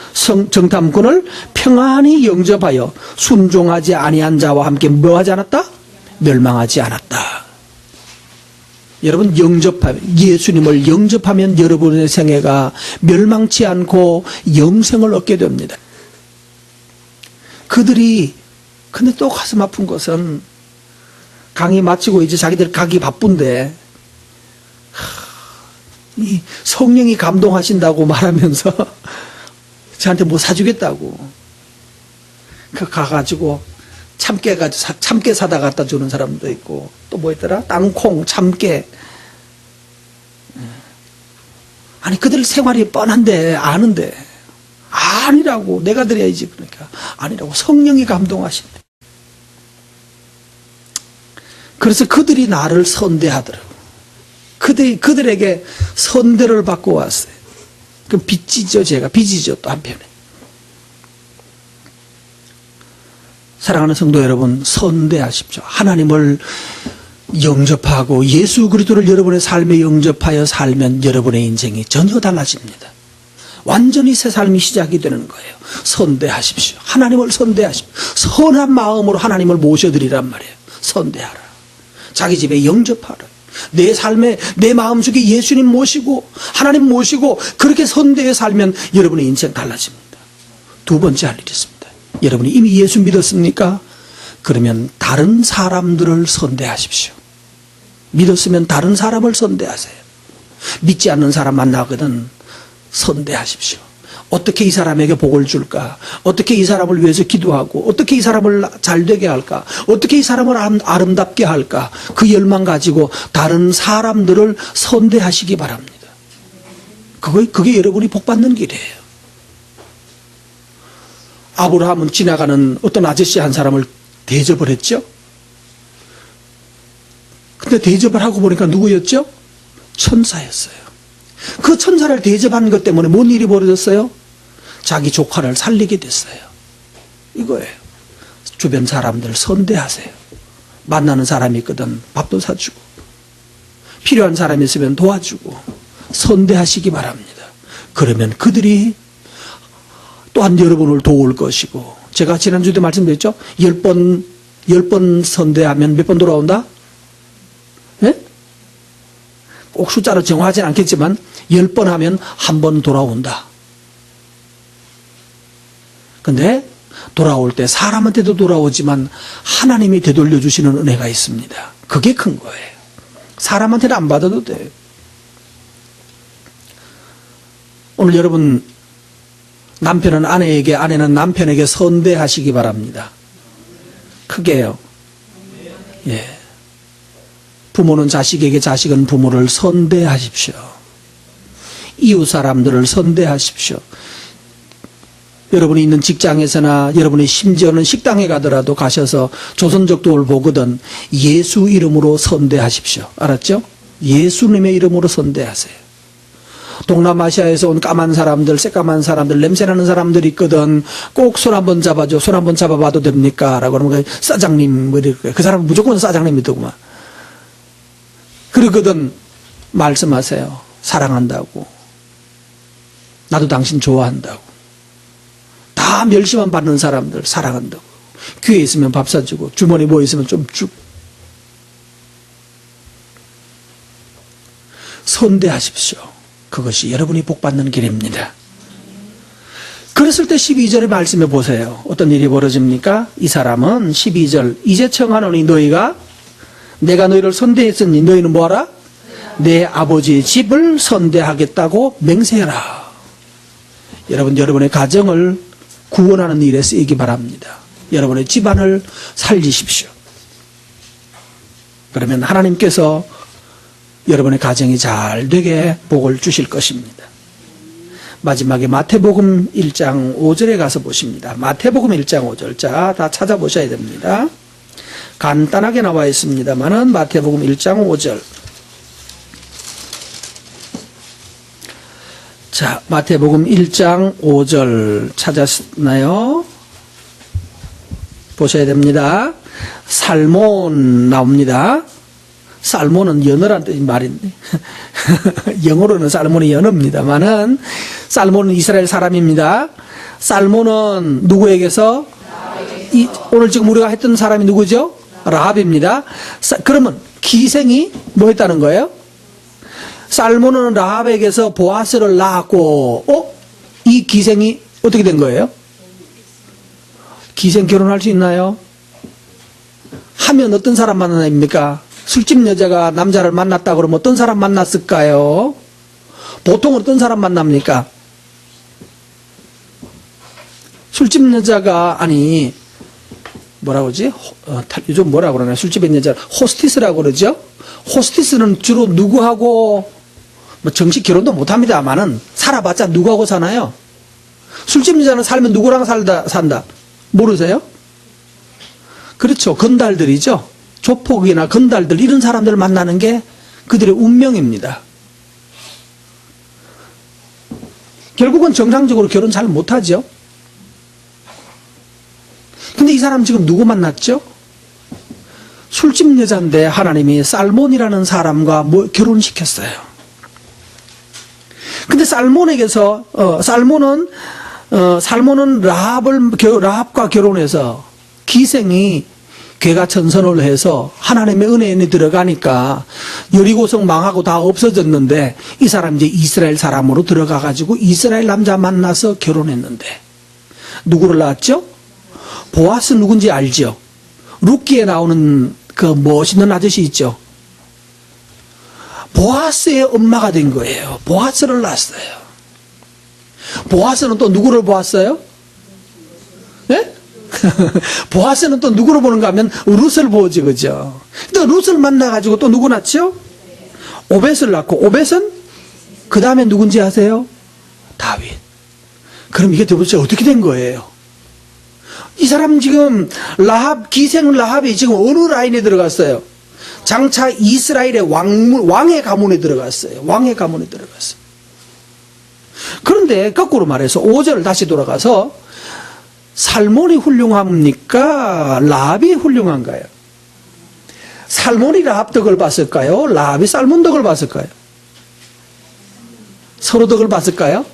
정탐꾼을 평안히 영접하여 순종하지 아니한 자와 함께 뭐하지 않았다? 멸망하지 않았다. 여러분, 예수님을 영접하면 여러분의 생애가 멸망치 않고 영생을 얻게 됩니다. 근데 또 가슴 아픈 것은 강의 마치고 이제 자기들 가기 바쁜데, 이 성령이 감동하신다고 말하면서 저한테 뭐 사주겠다고. 가가지고 참깨 사다 갖다 주는 사람도 있고, 또 뭐 있더라? 땅콩, 참깨. 아니, 그들 생활이 뻔한데, 아는데. 아니라고. 내가 드려야지. 그러니까. 아니라고. 성령이 감동하신대. 그래서 그들이 나를 선대하더라고. 그들에게 선대를 받고 왔어요. 그 빚지죠, 제가. 빚이죠, 또 한편에. 사랑하는 성도 여러분, 선대하십시오. 하나님을 영접하고 예수 그리스도를 여러분의 삶에 영접하여 살면 여러분의 인생이 전혀 달라집니다. 완전히 새 삶이 시작이 되는 거예요. 선대하십시오. 하나님을 선대하십시오. 선한 마음으로 하나님을 모셔드리란 말이에요. 선대하라. 자기 집에 영접하라. 내 삶에, 내 마음속에 예수님 모시고 하나님 모시고 그렇게 선대해 살면 여러분의 인생 달라집니다. 두 번째 할 일이 있습니다. 여러분이 이미 예수 믿었습니까? 그러면 다른 사람들을 선대하십시오. 믿었으면 다른 사람을 선대하세요. 믿지 않는 사람 만나거든 선대하십시오. 어떻게 이 사람에게 복을 줄까? 어떻게 이 사람을 위해서 기도하고 어떻게 이 사람을 잘 되게 할까? 어떻게 이 사람을 아름답게 할까? 그 열망 가지고 다른 사람들을 선대하시기 바랍니다. 그게 여러분이 복받는 길이에요. 아브라함은 지나가는 어떤 아저씨 한 사람을 대접을 했죠. 근데 대접을 하고 보니까 누구였죠? 천사였어요. 그 천사를 대접한 것 때문에 뭔 일이 벌어졌어요? 자기 조카를 살리게 됐어요. 이거예요. 주변 사람들 선대하세요. 만나는 사람이 있거든 밥도 사주고 필요한 사람이 있으면 도와주고 선대하시기 바랍니다. 그러면 그들이 또한 여러분을 도울 것이고, 제가 지난주에도 말씀드렸죠? 10번 선대하면 몇 번 돌아온다? 예? 꼭 숫자로 정하진 않겠지만 10번 하면 한 번 돌아온다. 근데 돌아올 때 사람한테도 돌아오지만 하나님이 되돌려 주시는 은혜가 있습니다. 그게 큰 거예요. 사람한테는 안 받아도 돼요. 오늘 여러분 남편은 아내에게, 아내는 남편에게 선대하시기 바랍니다. 크게요. 예. 부모는 자식에게, 자식은 부모를 선대하십시오. 이웃 사람들을 선대하십시오. 여러분이 있는 직장에서나 여러분이 심지어는 식당에 가더라도 가셔서 조선족도를 보거든 예수 이름으로 선대하십시오. 알았죠? 예수님의 이름으로 선대하세요. 동남아시아에서 온 까만 사람들, 새까만 사람들, 냄새나는 사람들이 있거든. 꼭 손 한번 잡아줘. 손 한번 잡아봐도 됩니까? 라고 그러면 사장님, 뭐 이럴 거예요. 그 사람은 무조건 사장님이더구만. 그러거든. 말씀하세요. 사랑한다고. 나도 당신 좋아한다고. 다 멸시만 받는 사람들 사랑한다고. 귀에 있으면 밥 사주고, 주머니 뭐 있으면 좀 주고. 선대하십시오. 그것이 여러분이 복받는 길입니다. 그랬을 때 12절의 말씀해 보세요. 어떤 일이 벌어집니까? 이 사람은 12절 이제 청하노니 너희가 내가 너희를 선대했으니 너희는 뭐하라? 내 아버지의 집을 선대하겠다고 맹세해라. 여러분의 가정을 구원하는 일에 쓰이기 바랍니다. 여러분의 집안을 살리십시오. 그러면 하나님께서 여러분의 가정이 잘 되게 복을 주실 것입니다. 마지막에 마태복음 1장 5절에 가서 보십니다. 마태복음 1장 5절. 자, 다 찾아보셔야 됩니다. 간단하게 나와 있습니다만은 마태복음 1장 5절. 자, 마태복음 1장 5절 찾았나요? 보셔야 됩니다. 살몬 나옵니다. 살몬은 연어란 뜻인 말인데 영어로는 살몬이 연어입니다만은 살몬은 이스라엘 사람입니다. 살몬은 누구에게서? 오늘 지금 우리가 했던 사람이 누구죠? 라합입니다. 그러면 기생이 뭐 했다는 거예요? 살몬은 라합에게서 보아스를 낳았고, 이 기생이 어떻게 된 거예요? 기생 결혼할 수 있나요? 하면 어떤 사람 만나입니까? 술집 여자가 남자를 만났다 그러면 어떤 사람 만났을까요? 보통 어떤 사람 만납니까? 술집 여자가, 아니, 뭐라고 그러지? 요즘 뭐라고 그러나? 술집에 여자, 호스티스라고 그러죠? 호스티스는 주로 누구하고, 뭐 정식 결혼도 못 합니다만은, 살아봤자 누구하고 사나요? 술집 여자는 살면 누구랑 산다? 모르세요? 그렇죠. 건달들이죠. 조폭이나 건달들, 이런 사람들 만나는 게 그들의 운명입니다. 결국은 정상적으로 결혼 잘 못하죠. 근데 이 사람 지금 누구 만났죠? 술집 여자인데 하나님이 살몬이라는 사람과 결혼시켰어요. 근데 살몬에게서, 살몬은 라합과 결혼해서 기생이 괴가천선을 해서 하나님의 은혜에 들어가니까 여리고성 망하고 다 없어졌는데 이 사람 이제 이스라엘 사람으로 들어가가지고 이스라엘 남자 만나서 결혼했는데 누구를 낳았죠? 보아스 누군지 알죠? 룻기에 나오는 그 멋있는 아저씨 있죠? 보아스의 엄마가 된 거예요. 보아스를 낳았어요. 보아스는 또 누구를 보았어요? 네? 보아스는 또 누구를 보는가 하면 룻을 보지, 그죠? 또 룻을 만나가지고 또 누구 낳죠? 오벳을 낳고, 오벳은 그 다음에 누군지 아세요? 다윗. 그럼 이게 도대체 어떻게 된 거예요? 이 사람 지금 기생 라합이 지금 어느 라인에 들어갔어요? 장차 이스라엘의 왕의 가문에 들어갔어요. 왕의 가문에 들어갔어요. 그런데 거꾸로 말해서 5절 다시 돌아가서 살몬이 훌륭합니까? 라합이 훌륭한가요? 살몬이 라합 덕을 봤을까요? 라합이 살몬 덕을 봤을까요? 서로 덕을 봤을까요?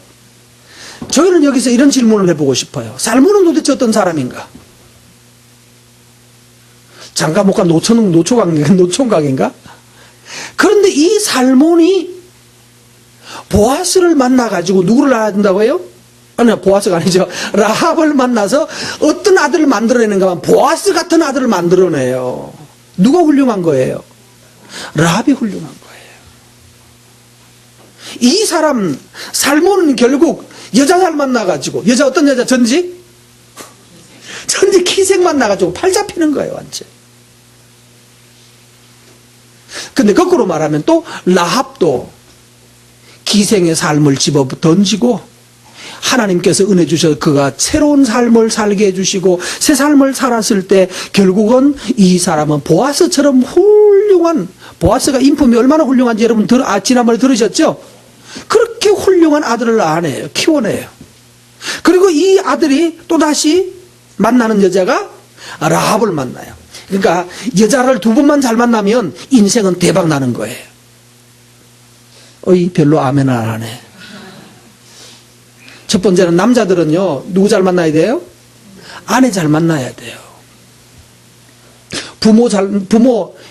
저희는 여기서 이런 질문을 해보고 싶어요. 살몬은 도대체 어떤 사람인가? 장가목과 노총각인가? 그런데 이 살몬이 보아스를 만나가지고 누구를 낳아야 된다고요? 아니, 보아스가 아니죠. 라합을 만나서 어떤 아들을 만들어내는가 하면 보아스 같은 아들을 만들어내요. 누가 훌륭한 거예요? 라합이 훌륭한 거예요. 이 사람, 살몬은 결국 여자 잘 만나가지고, 여자 어떤 여자? 전지 기생 만나가지고 팔 잡히는 거예요, 완전. 근데 거꾸로 말하면 또 라합도 기생의 삶을 집어 던지고 하나님께서 은혜 주셔서 그가 새로운 삶을 살게 해주시고 새 삶을 살았을 때 결국은 이 사람은 보아스처럼 훌륭한, 보아스가 인품이 얼마나 훌륭한지 여러분 지난번에 들으셨죠? 그렇게 훌륭한 아들을 낳아내요. 키워내요. 그리고 이 아들이 또다시 만나는 여자가 라합을 만나요. 그러니까 여자를 두 번만 잘 만나면 인생은 대박 나는 거예요. 별로 아멘 안 하네. 첫 번째는 남자들은요, 누구 잘 만나야 돼요? 아내 잘 만나야 돼요. 부모,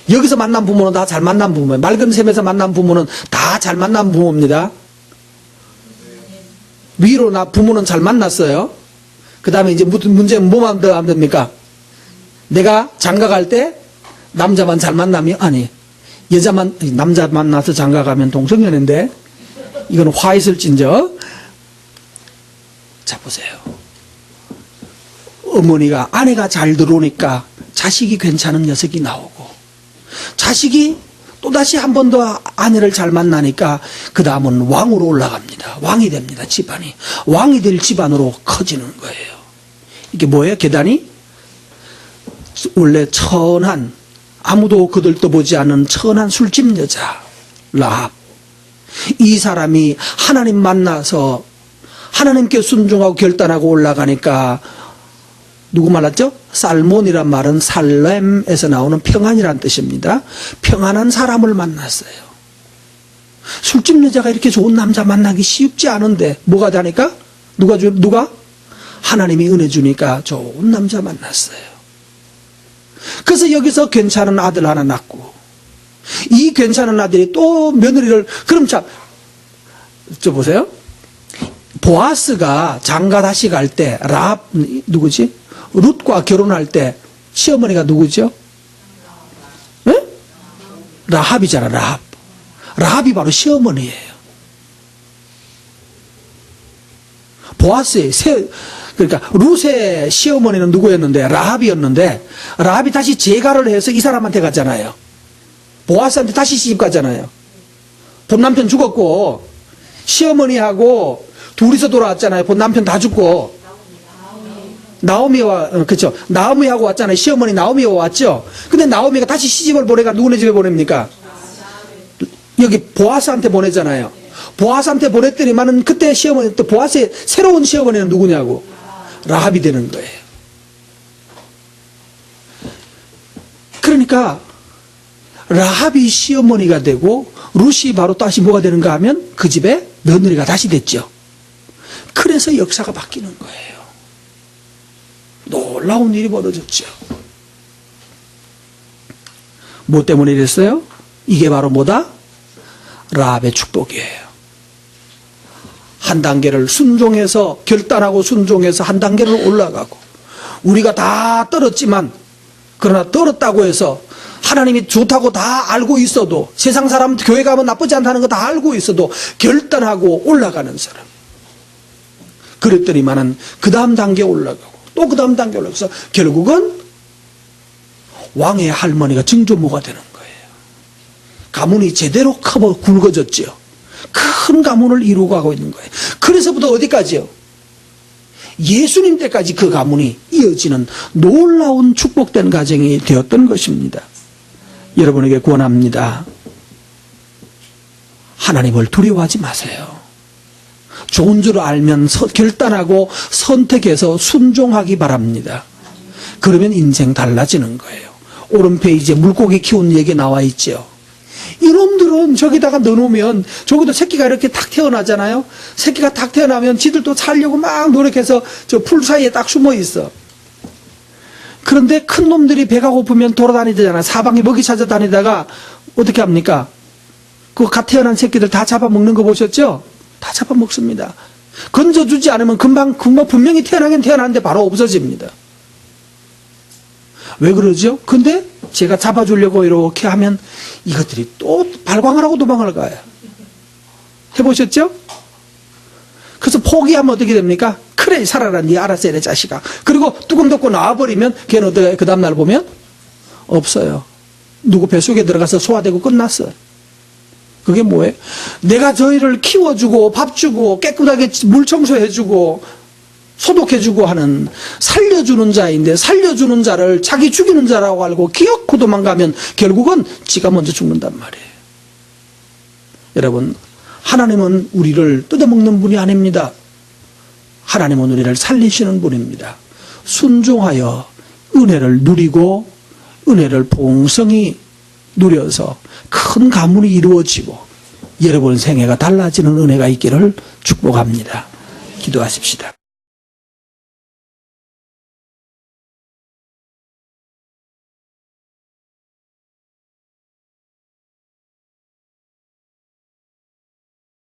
여기서 만난 부모는 다 잘 만난 부모예요. 맑은 샘에서 만난 부모는 다 잘 만난 부모입니다. 위로 부모는 잘 만났어요. 그 다음에 이제 문제는 뭐만 더 하면 됩니까? 내가 장가 갈 때 남자만 잘 만나면, 아니, 남자 만나서 장가 가면 동성연애인데, 이건 화 있을진저. 자, 보세요. 어머니가, 아내가 잘 들어오니까 자식이 괜찮은 녀석이 나오고, 자식이 또다시 한 번 더 아내를 잘 만나니까, 그 다음은 왕으로 올라갑니다. 왕이 됩니다, 집안이. 왕이 될 집안으로 커지는 거예요. 이게 뭐예요, 계단이? 원래 천한, 아무도 그들도 보지 않은 천한 술집 여자 라합, 이 사람이 하나님 만나서 하나님께 순종하고 결단하고 올라가니까 누구 말랐죠? 살몬이란 말은 살렘에서 나오는 평안이란 뜻입니다. 평안한 사람을 만났어요. 술집 여자가 이렇게 좋은 남자 만나기 쉽지 않은데 뭐가 되니까? 누가? 하나님이 은혜 주니까 좋은 남자 만났어요. 그래서 여기서 괜찮은 아들 하나 낳고, 이 괜찮은 아들이 또 며느리를, 그럼 보세요. 보아스가 장가 다시 갈 때, 라합, 누구지? 룻과 결혼할 때, 시어머니가 누구죠? 라합이잖아, 라합. 라합이 바로 시어머니예요. 보아스의 그러니까 룻의 시어머니는 누구였는데? 라합이었는데, 라합이 다시 재가를 해서 이 사람한테 갔잖아요. 보아스한테 다시 시집 갔잖아요. 본 남편 죽었고, 시어머니하고 둘이서 돌아왔잖아요. 본 남편 다 죽고. 나오미와, 그쵸. 나오미하고 왔잖아요. 시어머니 나오미와 왔죠. 근데 나오미가 다시 시집을 보내가 누구네 집에 보냅니까? 여기 보아스한테 보내잖아요. 보아스한테 보냈더니만은 그때 시어머니, 또 보아스의 새로운 시어머니는 누구냐고. 라합이 되는 거예요. 그러니까 라합이 시어머니가 되고 룻이 바로 다시 뭐가 되는가 하면 그 집에 며느리가 다시 됐죠. 그래서 역사가 바뀌는 거예요. 놀라운 일이 벌어졌죠. 뭐 때문에 이랬어요? 이게 바로 뭐다? 라합의 축복이에요. 한 단계를 순종해서, 결단하고 순종해서 한 단계를 올라가고, 우리가 다 떨었지만, 그러나 떨었다고 해서 하나님이 좋다고 다 알고 있어도, 세상 사람 교회 가면 나쁘지 않다는 거 다 알고 있어도 결단하고 올라가는 사람. 그랬더니만은 그 다음 단계 올라가고 또 그 다음 단계 올라가서 결국은 왕의 할머니가 증조모가 되는 거예요. 가문이 제대로 커버 굵어졌죠. 큰 가문을 이루고 가고 있는 거예요. 그래서부터 어디까지요? 예수님 때까지 그 가문이 이어지는 놀라운 축복된 가정이 되었던 것입니다. 여러분에게 권합니다. 하나님을 두려워하지 마세요. 좋은 줄 알면 결단하고 선택해서 순종하기 바랍니다. 그러면 인생 달라지는 거예요. 오른 페이지에 물고기 키우는 얘기 나와 있죠. 이놈들은 저기다가 넣어놓으면 저기도 새끼가 이렇게 탁 태어나잖아요. 새끼가 탁 태어나면 지들도 살려고 막 노력해서 저 풀 사이에 딱 숨어 있어. 그런데 큰 놈들이 배가 고프면 돌아다니잖아요. 사방에 먹이 찾아다니다가 어떻게 합니까? 그 갓 태어난 새끼들 다 잡아먹는 거 보셨죠? 다 잡아먹습니다. 건져주지 않으면 금방 분명히 태어나긴 태어나는데 바로 없어집니다. 왜 그러죠? 근데 제가 잡아주려고 이렇게 하면 이것들이 또 발광을 하고 도망을 가요. 해보셨죠? 그래서 포기하면 어떻게 됩니까? 그래 살아라 네 알아서 해라 자식아. 그리고 뚜껑 덮고 나와버리면 걔는 어떻게 그 다음날 보면 없어요. 누구 뱃속에 들어가서 소화되고 끝났어요. 그게 뭐예요? 내가 저희를 키워주고 밥 주고 깨끗하게 물 청소해주고 소독해주고 하는 살려주는 자인데 살려주는 자를 자기 죽이는 자라고 알고 기어코 도망가면 결국은 지가 먼저 죽는단 말이에요. 여러분, 하나님은 우리를 뜯어먹는 분이 아닙니다. 하나님은 우리를 살리시는 분입니다. 순종하여 은혜를 누리고 은혜를 풍성히 누려서 큰 가문이 이루어지고 여러분 생애가 달라지는 은혜가 있기를 축복합니다. 기도하십시다.